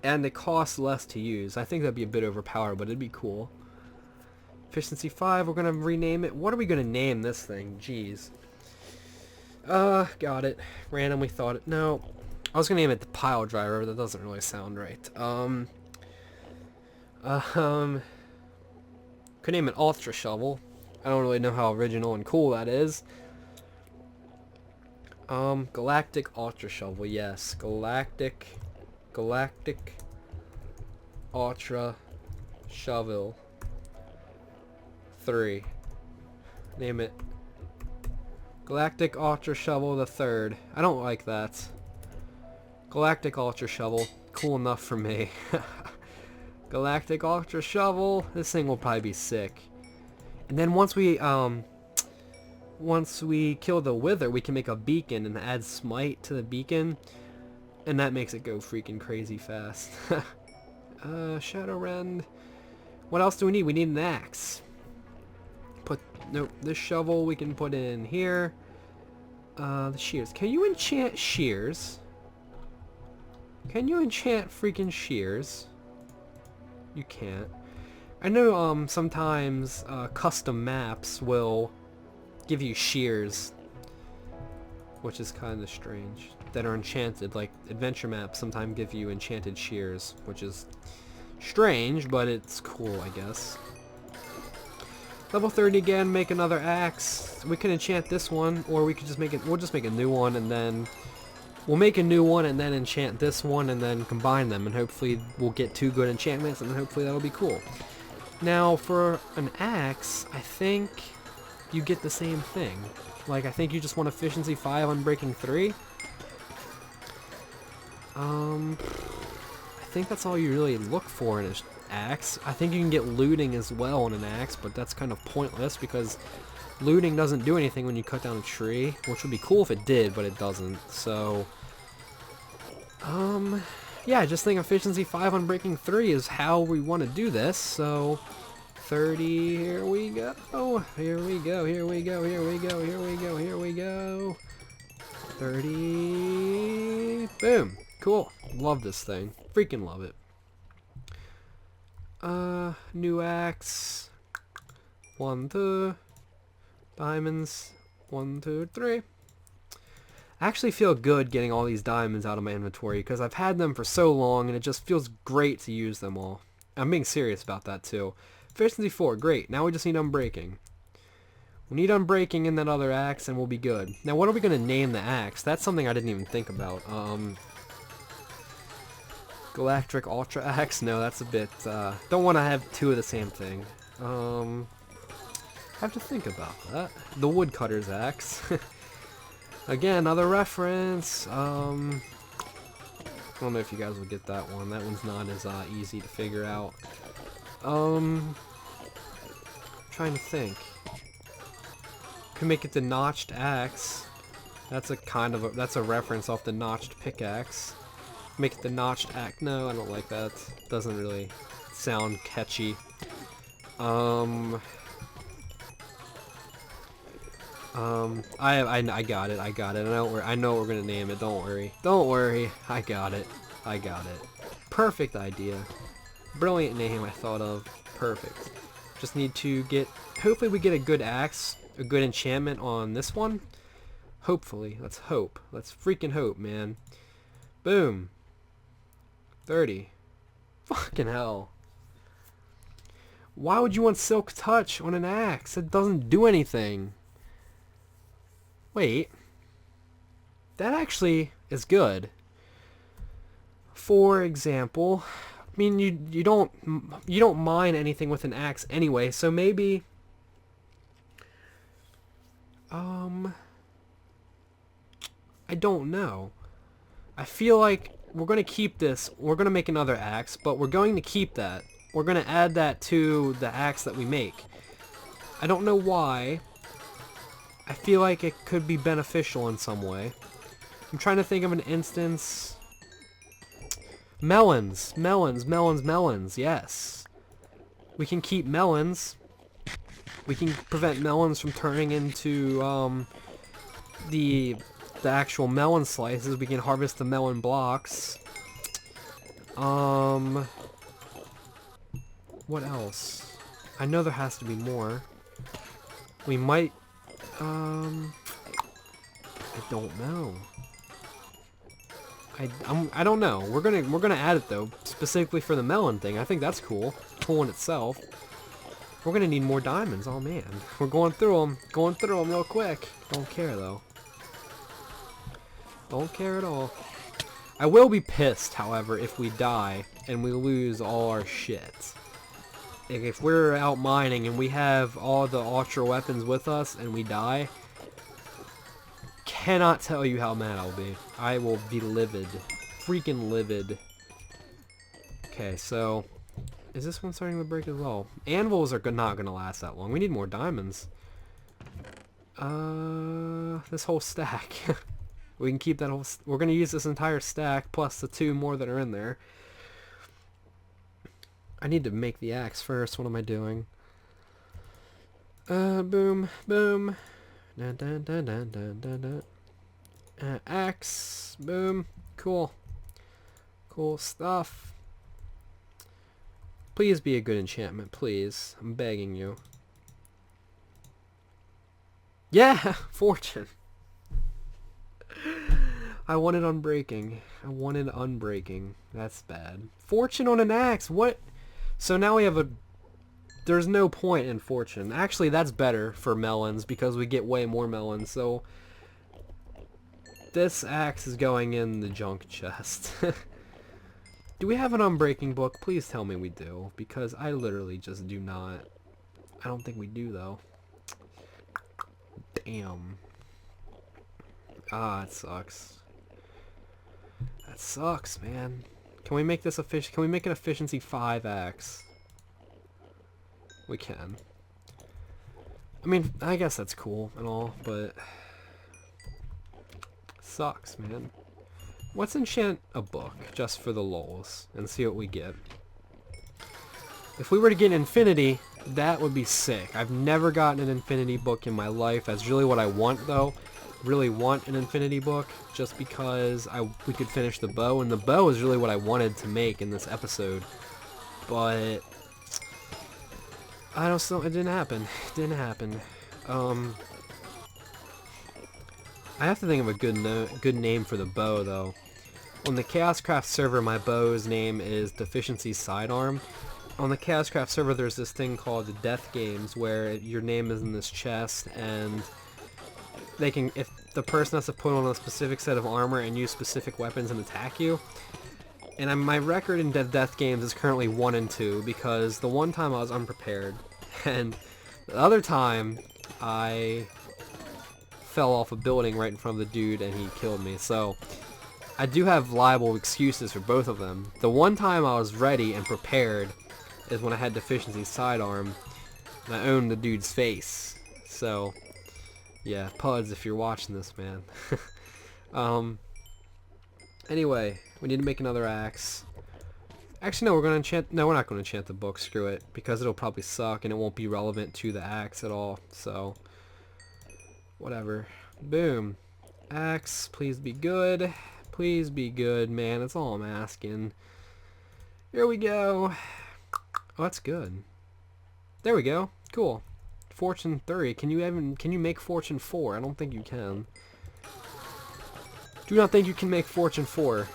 and it costs less to use. I think that'd be a bit overpowered, but it'd be cool. Efficiency 5, we're gonna rename it. What are we gonna name this thing? Jeez. Got it. Randomly thought it. No. I was gonna name it the pile driver, but that doesn't really sound right. Could name it Ultra Shovel. I don't really know how original and cool that is. Galactic Ultra Shovel, yes. Galactic Ultra Shovel 3. Name it Galactic Ultra Shovel the 3rd. I don't like that. Galactic Ultra Shovel. Cool enough for me. Galactic Ultra Shovel. This thing will probably be sick. And then once we kill the Wither, we can make a beacon and add smite to the beacon. And that makes it go freaking crazy fast. Shadowrend. What else do we need? We need an axe. Nope, this shovel we can put in here. The shears. Can you enchant shears? Can you enchant freaking shears? You can't. I know sometimes custom maps will give you shears, which is kind of strange, that are enchanted. Like adventure maps sometimes give you enchanted shears, which is strange, but it's cool, I guess. Level 30 again, make another axe. We can enchant this one, or we could just make it, we'll just make a new one, and then we'll make a new one and then enchant this one and then combine them, and hopefully we'll get 2 good enchantments, and then hopefully that'll be cool. Now for an axe, I think you get the same thing. Like, I think you just want efficiency 5 on breaking 3. I think that's all you really look for in an axe. I think you can get looting as well in an axe, but that's kind of pointless because looting doesn't do anything when you cut down a tree, which would be cool if it did, but it doesn't. So, yeah, I just think efficiency 5 on breaking 3 is how we want to do this. So, 30, here we go, here we go, here we go, here we go, here we go, here we go. 30, boom, cool. Love this thing, freaking love it. New axe, 1, 2, diamonds, 1, 2, 3. I actually feel good getting all these diamonds out of my inventory because I've had them for so long and it just feels great to use them all. I'm being serious about that too. Efficiency 4, great. Now we just need unbreaking. We need unbreaking in that other axe and we'll be good. Now what are we going to name the axe? That's something I didn't even think about. Galactic Ultra Axe? No, that's a bit, don't want to have 2 of the same thing. Have to think about that. The Woodcutter's Axe. Again, another reference. I don't know if you guys will get that one. That one's not as easy to figure out. Trying to think. Could make it the Notched Axe. That's a kind of that's a reference off the Notched Pickaxe. Make it the Notched Axe. No, I don't like that. Doesn't really sound catchy. I got it. I know what we're gonna name it. Don't worry. Don't worry. I got it. Perfect idea. Brilliant name I thought of. Perfect. Just need to get, hopefully we get a good axe, a good enchantment on this one. Hopefully. Let's hope. Let's freaking hope, man. Boom. 30. Fucking hell. Why would you want Silk Touch on an axe? It doesn't do anything. Wait. That actually is good. For example, I mean you don't mine anything with an axe anyway, so maybe I don't know. I feel like we're going to keep this. We're going to make another axe, but we're going to keep that. We're going to add that to the axe that we make. I don't know why. I feel like it could be beneficial in some way. I'm trying to think of an instance. Melons. Yes. We can keep melons. We can prevent melons from turning into the actual melon slices. We can harvest the melon blocks. What else? I know there has to be more. We might I don't know. I don't know. We're gonna add it though, specifically for the melon thing. I think that's cool. Cool in itself. We're gonna need more diamonds. Oh man, we're going through them real quick. Don't care though. Don't care at all. I will be pissed, however, if we die and we lose all our shit. If we're out mining and we have all the ultra weapons with us and we die, cannot tell you how mad I'll be. I will be livid. Freaking livid. Okay, so is this one starting to break as well? Anvils are not going to last that long. We need more diamonds. This whole stack. We can keep that whole... We're going to use this entire stack plus the 2 more that are in there. I need to make the axe first. What am I doing? Boom, boom. Dun, dun, dun, dun, dun, dun, dun. Axe. Boom. Cool. Cool stuff. Please be a good enchantment, please. I'm begging you. Yeah! Fortune! I wanted unbreaking. I wanted unbreaking. That's bad. Fortune on an axe! What? So now we have a... There's no point in fortune. Actually, that's better for melons because we get way more melons. So this axe is going in the junk chest. Do we have an unbreaking book? Please tell me we do, because I literally just do not. I don't think we do, though. Damn. Ah, it sucks. That sucks, man. Can we make this Can we make an efficiency 5 axe? We can. I mean, I guess that's cool and all, but sucks, man. Let's enchant a book just for the lulz and see what we get. If we were to get Infinity, that would be sick. I've never gotten an Infinity book in my life. That's really what I want, though. Really want an Infinity book just because we could finish the bow, and the bow is really what I wanted to make in this episode. But I don't know. It didn't happen. It didn't happen. I have to think of a good name for the bow, though. On the Chaoscraft server, my bow's name is Defishensee Sidearm. On the Chaoscraft server, there's this thing called the Death Games, where your name is in this chest, and they can, if the person has to put on a specific set of armor and use specific weapons and attack you. And my record in Death Games is currently 1 and 2, because the one time I was unprepared, and the other time I fell off a building right in front of the dude and he killed me. So I do have liable excuses for both of them. The one time I was ready and prepared is when I had Defishensee Sidearm and I owned the dude's face. So yeah, Puds, if you're watching this, man. Anyway, we need to make another axe. Actually, no, we're gonna enchant. No, we're not gonna enchant the book. Screw it, because it'll probably suck and it won't be relevant to the axe at all. So whatever. Boom. Axe, please be good. Please be good, man. That's all I'm asking. Here we go. Oh, that's good. There we go. Cool. Fortune 3. Can you make Fortune 4? I don't think you can. Do not think you can make Fortune 4.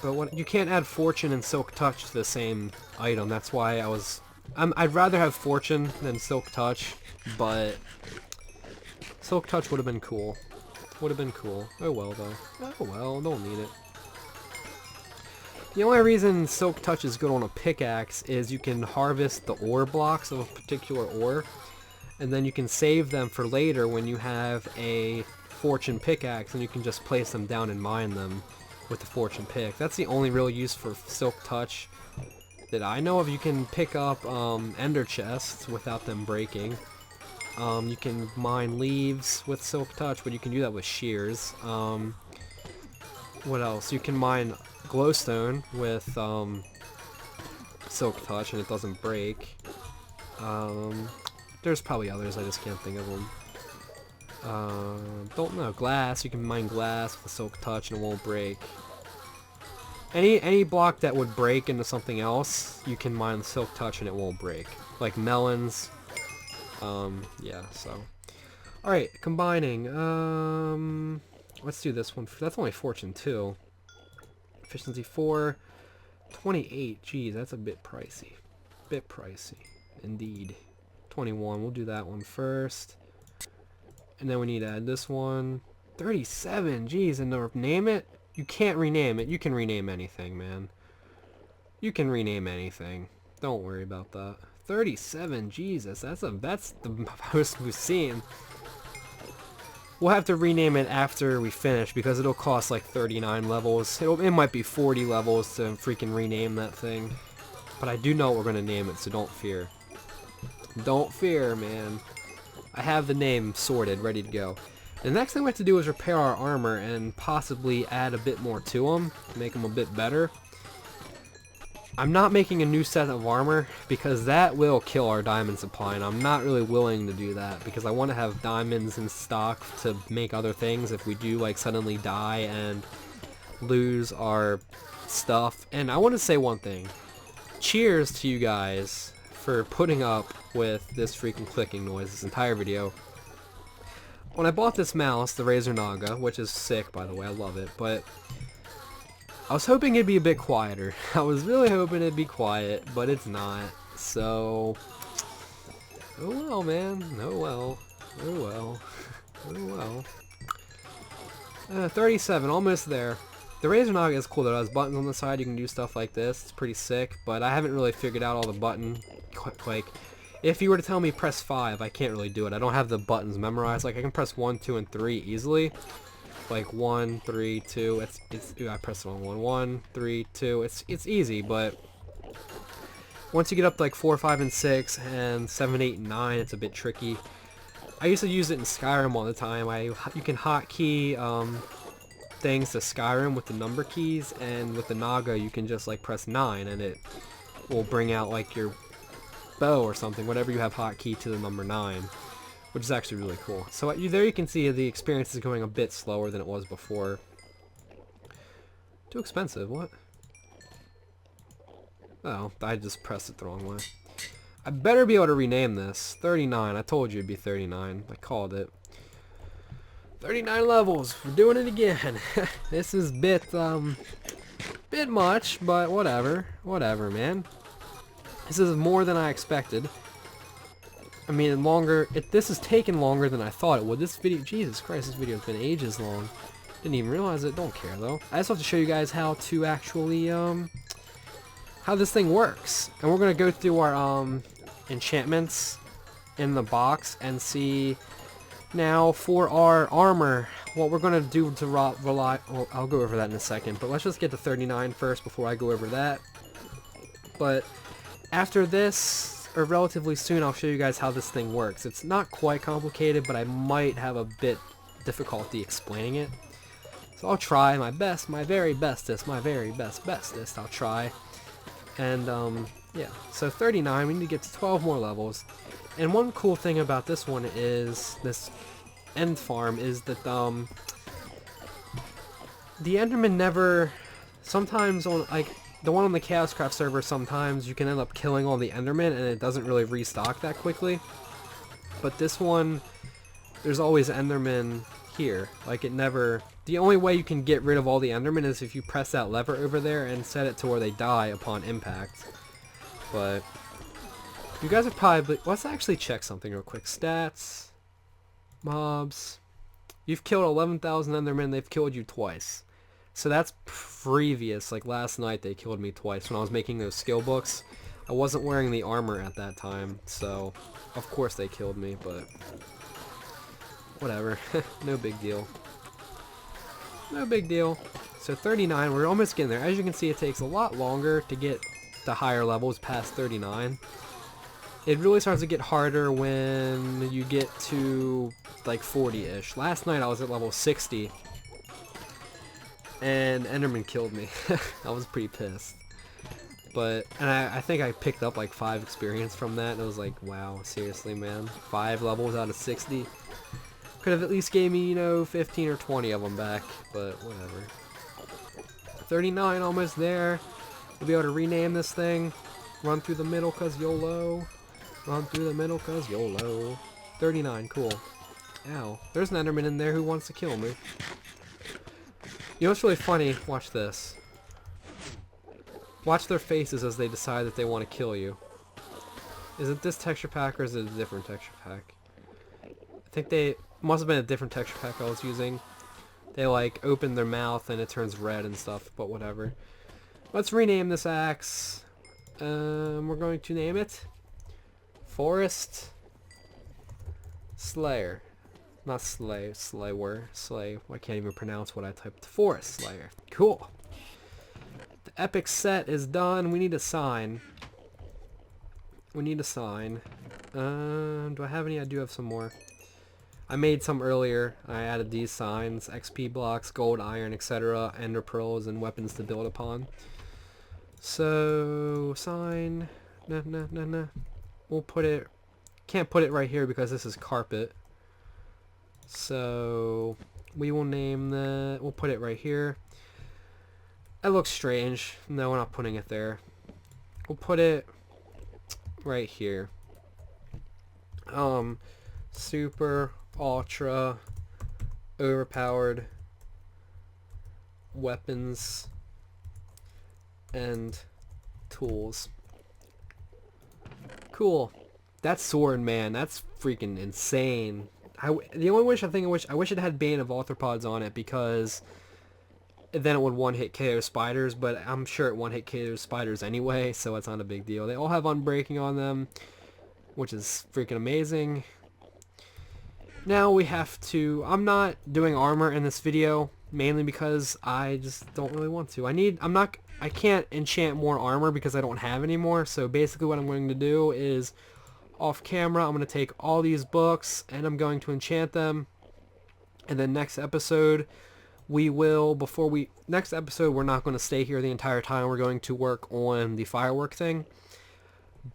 But you can't add Fortune and Silk Touch to the same item. That's why I'd rather have Fortune than Silk Touch, but Silk Touch would have been cool. Would have been cool. Oh well, though. Oh well, don't need it. The only reason Silk Touch is good on a pickaxe is you can harvest the ore blocks of a particular ore, and then you can save them for later when you have a Fortune pickaxe, and you can just place them down and mine them with the Fortune pick. That's the only real use for Silk Touch that I know of. You can pick up ender chests without them breaking. You can mine leaves with Silk Touch, but you can do that with shears. What else? You can mine glowstone with Silk Touch and it doesn't break. There's probably others, I just can't think of them. Don't know. Glass, you can mine glass with Silk Touch and it won't break. Any block that would break into something else, you can mine Silk Touch and it won't break. Like melons. Yeah, so. Alright, combining. Let's do this one. That's only Fortune 2. Efficiency 4. 28. Geez, that's a bit pricey. Bit pricey. Indeed. 21. We'll do that one first. And then we need to add this one. 37. Geez, and to name it? You can't rename it. You can rename anything, man. You can rename anything. Don't worry about that. 37. Jesus, that's the most we've seen. We'll have to rename it after we finish because it'll cost like 39 levels. It might be 40 levels to freaking rename that thing. But I do know what we're going to name it, so don't fear. Don't fear, man. I have the name sorted, ready to go. The next thing we have to do is repair our armor and possibly add a bit more to them, make them a bit better. I'm not making a new set of armor because that will kill our diamond supply, and I'm not really willing to do that because I want to have diamonds in stock to make other things if we do like suddenly die and lose our stuff. And I want to say one thing. Cheers to you guys for putting up with this freaking clicking noise this entire video. When I bought this mouse, the Razer Naga, which is sick by the way, I love it, but I was hoping it'd be a bit quieter. I was really hoping it'd be quiet, but it's not. So, oh well, man. Oh well. Oh well. Oh well. 37, almost there. The Razer Naga is cool though. It has buttons on the side. You can do stuff like this. It's pretty sick, but I haven't really figured out all the button. Like, if you were to tell me press 5, I can't really do it. I don't have the buttons memorized. Like, I can press 1, 2, and 3 easily. Like 1, 3, 2. Ooh, I pressed the wrong one. 1, 3, 2. It's easy, but once you get up to like 4, 5, and 6, and 7, 8, and 9, it's a bit tricky. I used to use it in Skyrim all the time. You can hotkey things to Skyrim with the number keys, and with the Naga you can just like press 9, and it will bring out like your bow or something, whatever you have hotkey to the number 9. Which is actually really cool. So there you can see the experience is going a bit slower than it was before. Too expensive, what? Oh, I just pressed it the wrong way. I better be able to rename this. 39, I told you it'd be 39. I called it. 39 levels, we're doing it again. This is bit much, but whatever. Whatever, man. This is more than I expected. I mean, this has taken longer than I thought it would. This video, Jesus Christ, this video has been ages long. Didn't even realize it. Don't care, though. I just want to show you guys how to actually, how this thing works. And we're going to go through our, enchantments in the box and see now for our armor, what we're going to do to rely, well, I'll go over that in a second, but let's just get to 39 first before I go over that. But after this, or relatively soon, I'll show you guys how this thing works. It's not quite complicated, but I might have a bit difficulty explaining it. So I'll try my best, my very bestest, my very bestest, I'll try. And, yeah. So 39, we need to get to 12 more levels. And one cool thing about this one is, this end farm, is that, the Enderman never, sometimes on, like, the one on the Chaoscraft server, sometimes you can end up killing all the Endermen and it doesn't really restock that quickly. But this one, there's always Endermen here. Like, it never... The only way you can get rid of all the Endermen is if you press that lever over there and set it to where they die upon impact. But you guys are probably... Let's actually check something real quick. Stats. Mobs. You've killed 11,000 Endermen. They've killed you twice. So that's previous, like last night they killed me twice when I was making those skill books. I wasn't wearing the armor at that time, so of course they killed me, but whatever. No big deal. No big deal. So 39, we're almost getting there. As you can see, it takes a lot longer to get to higher levels past 39. It really starts to get harder when you get to like 40-ish. Last night I was at level 60. And Enderman killed me. I was pretty pissed. But, and I think I picked up like 5 experience from that, and I was like, wow, seriously, man. 5 levels out of 60. Could have at least gave me, you know, 15 or 20 of them back, but whatever. 39, almost there. We'll be able to rename this thing. Run through the middle, cause YOLO. Run through the middle, cause YOLO. 39, cool. Ow. There's an Enderman in there who wants to kill me. You know what's really funny? Watch this. Watch their faces as they decide that they want to kill you. Is it this texture pack or is it a different texture pack? I think they... Must have been a different texture pack I was using. They like open their mouth and it turns red and stuff, but whatever. Let's rename this axe. We're going to name it Forest Slayer. Not Slayer. I can't even pronounce what I typed. Forest Slayer. Cool. The epic set is done. We need a sign. Do I have any? I do have some more. I made some earlier. I added these signs. XP blocks, gold, iron, etc. Ender pearls, and weapons to build upon. So sign, no. We'll put it, can't put it right here because this is carpet. So we will name we'll put it right here. That looks strange. No, we're not putting it there. We'll put it right here. Super, ultra, overpowered weapons and tools. Cool. That sword, man, that's freaking insane. The only wish I wish it had Bane of Arthropods on it, because then it would one-hit KO spiders, but I'm sure it one-hit KO spiders anyway, so it's not a big deal. They all have unbreaking on them, which is freaking amazing. Now we have to, I'm not doing armor in this video, mainly because I just don't really want to. I can't enchant more armor because I don't have any more, so basically what I'm going to do is, off camera, I'm going to take all these books and I'm going to enchant them, and then next episode we're not going to stay here the entire time. We're going to work on the firework thing,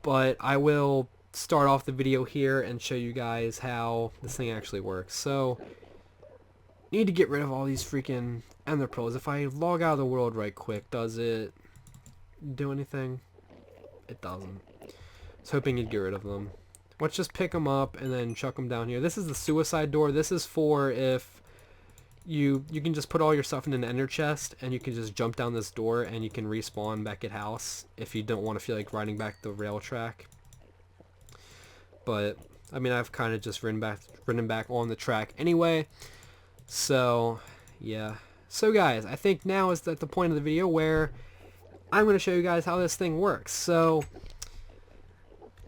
but I will start off the video here and show you guys how this thing actually works. So, need to get rid of all these freaking ender pearls. If I log out of the world right quick, does it do anything? It doesn't. I was hoping you'd get rid of them. Let's just pick them up and then chuck them down here. This is the suicide door. This is for if you can just put all your stuff in an ender chest and you can just jump down this door and you can respawn back at house if you don't want to feel like riding back the rail track. But I mean, I've kind of just ridden back on the track anyway. So yeah. So guys, I think now is at the point of the video where I'm going to show you guys how this thing works. So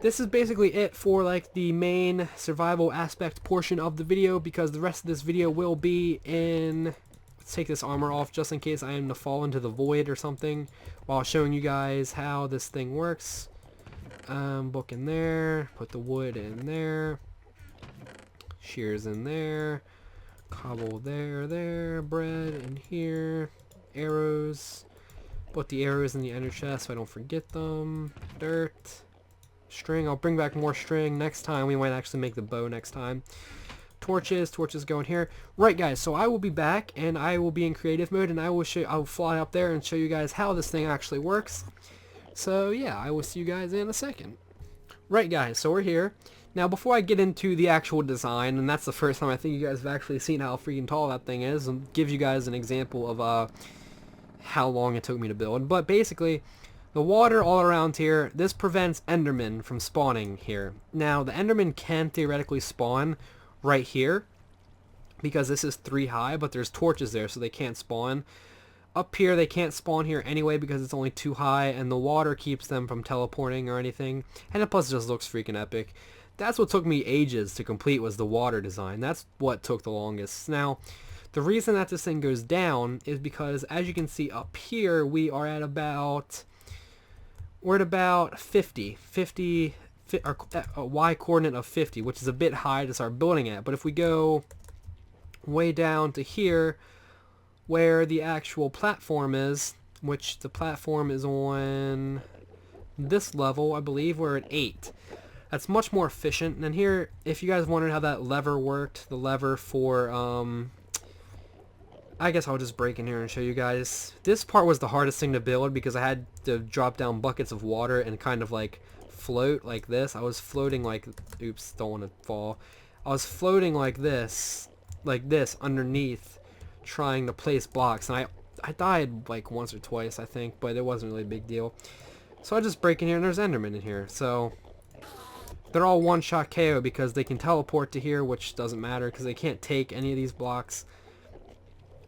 this is basically it for like the main survival aspect portion of the video, because the rest of this video will be in, let's take this armor off just in case I am to fall into the void or something, while showing you guys how this thing works. Book in there, put the wood in there, shears in there, cobble there, bread in here, arrows, put the arrows in the ender chest so I don't forget them, dirt, string. I'll bring back more string next time. We might actually make the bow next time. Torches go in here. Right guys, so I will be back and I will be in creative mode, and I'll fly up there and show you guys how this thing actually works. So yeah, I will see you guys in a second. Right guys, so we're here. Now before I get into the actual design, and that's the first time I think you guys have actually seen how freaking tall that thing is, and give you guys an example of how long it took me to build. But basically, the water all around here, this prevents endermen from spawning here. Now the endermen can theoretically spawn right here because this is 3 high, but there's torches there so they can't spawn. Up here they can't spawn here anyway because it's only 2 high, and the water keeps them from teleporting or anything, and it plus just looks freaking epic. That's what took me ages to complete, was the water design. That's what took the longest. Now the reason that this thing goes down is because, as you can see up here, we're at about 50, or a y coordinate of 50, which is a bit high to start building at. But if we go way down to here where the actual platform is, which the platform is on this level, I believe we're at 8. That's much more efficient. And here, if you guys wondered how that lever worked, the lever for I guess I'll just break in here and show you guys. This part was the hardest thing to build because I had to drop down buckets of water and kind of like float like this. I was floating like, oops, don't want to fall. I was floating like this underneath, trying to place blocks, and I died like once or twice I think, but it wasn't really a big deal. So I just break in here and there's endermen in here. So they're all one-shot KO because they can teleport to here, which doesn't matter because they can't take any of these blocks.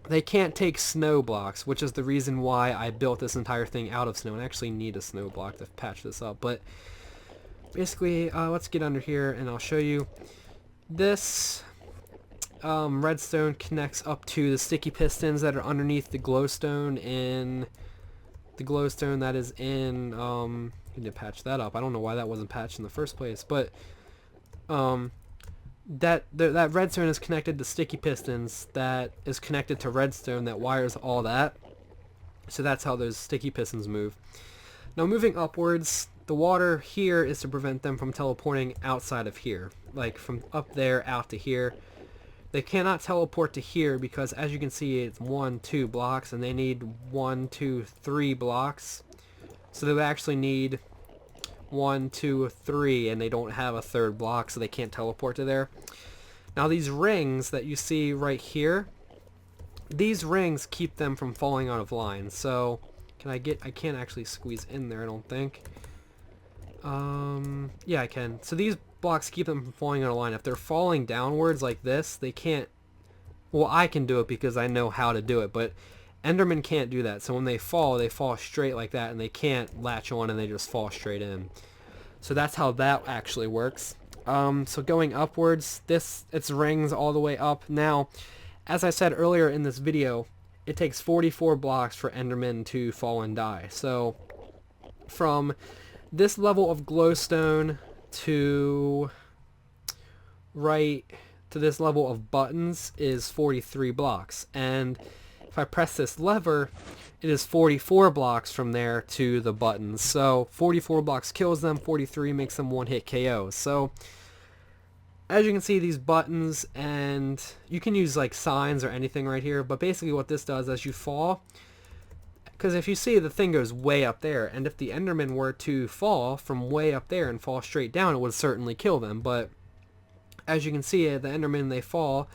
They can't take snow blocks, which is the reason why I built this entire thing out of snow, and I actually need a snow block to patch this up. But basically, let's get under here and I'll show you. This redstone connects up to the sticky pistons that are underneath the glowstone that is in, you need to patch that up. I don't know why that wasn't patched in the first place, but that redstone is connected to sticky pistons that is connected to redstone that wires all that. So that's how those sticky pistons move. Now moving upwards, the water here is to prevent them from teleporting outside of here. Like from up there out to here. They cannot teleport to here because as you can see it's 1, 2 blocks and they need 1, 2, 3 blocks. So they would actually need 1, 2, 3 and they don't have a third block so they can't teleport to there. Now these rings that you see right here, these rings keep them from falling out of line. So I can't actually squeeze in there I don't think. Yeah I can. So these blocks keep them from falling out of line. If they're falling downwards like this, they can't, well I can do it because I know how to do it, but Endermen can't do that. So when they fall straight like that and they can't latch on and they just fall straight in. So that's how that actually works. So going upwards, it's rings all the way up. Now, as I said earlier in this video, it takes 44 blocks for Endermen to fall and die. So from this level of glowstone to this level of buttons is 43 blocks. And if I press this lever, it is 44 blocks from there to the buttons. So 44 blocks kills them, 43 makes them one hit KO. So as you can see, these buttons, and you can use like signs or anything right here, but basically what this does as you fall, because if you see the thing goes way up there, and if the Enderman were to fall from way up there and fall straight down, it would certainly kill them. But as you can see, the Endermen, they fall,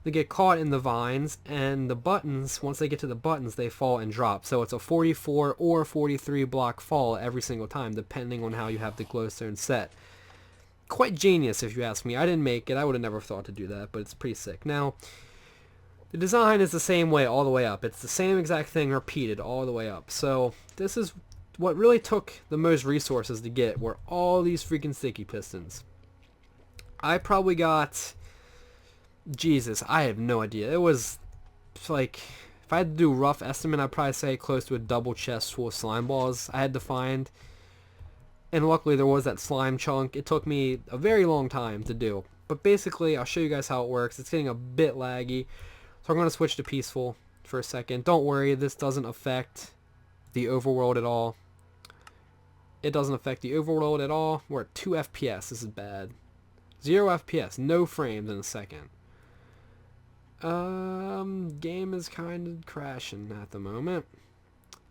they get caught in the vines, and the buttons, once they get to the buttons, they fall and drop. So it's a 44 or 43 block fall every single time, depending on how you have the glowstone set. Quite genius if you ask me. I didn't make it. I would have never thought to do that, but it's pretty sick. Now, the design is the same way all the way up. It's the same exact thing repeated all the way up. So this is what really took the most resources to get, were all these freaking sticky pistons. I probably got, Jesus, I have no idea. It was like, if I had to do a rough estimate, I'd probably say close to a double chest full of slime balls I had to find. And luckily there was that slime chunk. It took me a very long time to do. But basically, I'll show you guys how it works. It's getting a bit laggy. So I'm going to switch to peaceful for a second. Don't worry, this doesn't affect the overworld at all. It doesn't affect the overworld at all. We're at 2 FPS. This is bad. 0 FPS. No frames in a second. Game is kind of crashing at the moment.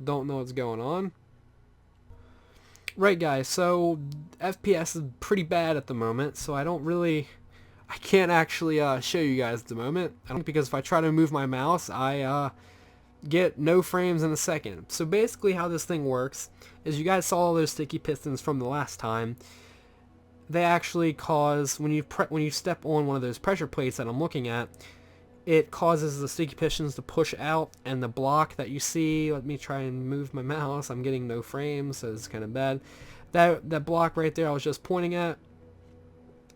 Don't know what's going on. Right guys, so FPS is pretty bad at the moment, so I can't actually show you guys at the moment. Because if I try to move my mouse, I get no frames in a second. So basically how this thing works is, you guys saw all those sticky pistons from the last time. They actually cause, when you step on one of those pressure plates that I'm looking at, it causes the sticky pistons to push out, and the block that you see, let me try and move my mouse, I'm getting no frames, so it's kind of bad. That block right there I was just pointing at,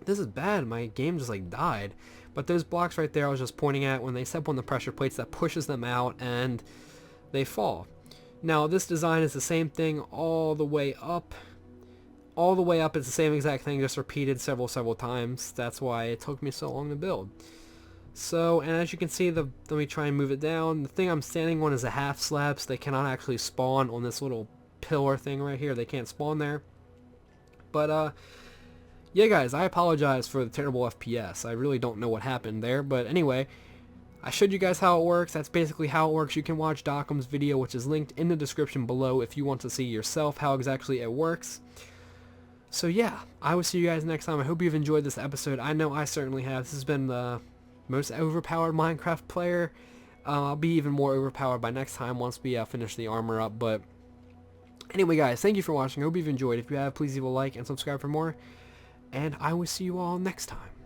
this is bad, my game just like died. But those blocks right there I was just pointing at, when they step on the pressure plates, that pushes them out and they fall. Now this design is the same thing all the way up. All the way up it's the same exact thing, just repeated several times. That's why it took me so long to build. So, and as you can see, let me try and move it down. The thing I'm standing on is a half slab, so they cannot actually spawn on this little pillar thing right here. They can't spawn there. But, yeah guys, I apologize for the terrible FPS. I really don't know what happened there, but anyway, I showed you guys how it works. That's basically how it works. You can watch Docum's video, which is linked in the description below if you want to see yourself how exactly it works. So yeah, I will see you guys next time. I hope you've enjoyed this episode. I know I certainly have. This has been the most overpowered Minecraft player. I'll be even more overpowered by next time once we finish the armor up. But anyway guys, thank you for watching. I hope you've enjoyed. If you have, please leave a like and subscribe for more. And I will see you all next time.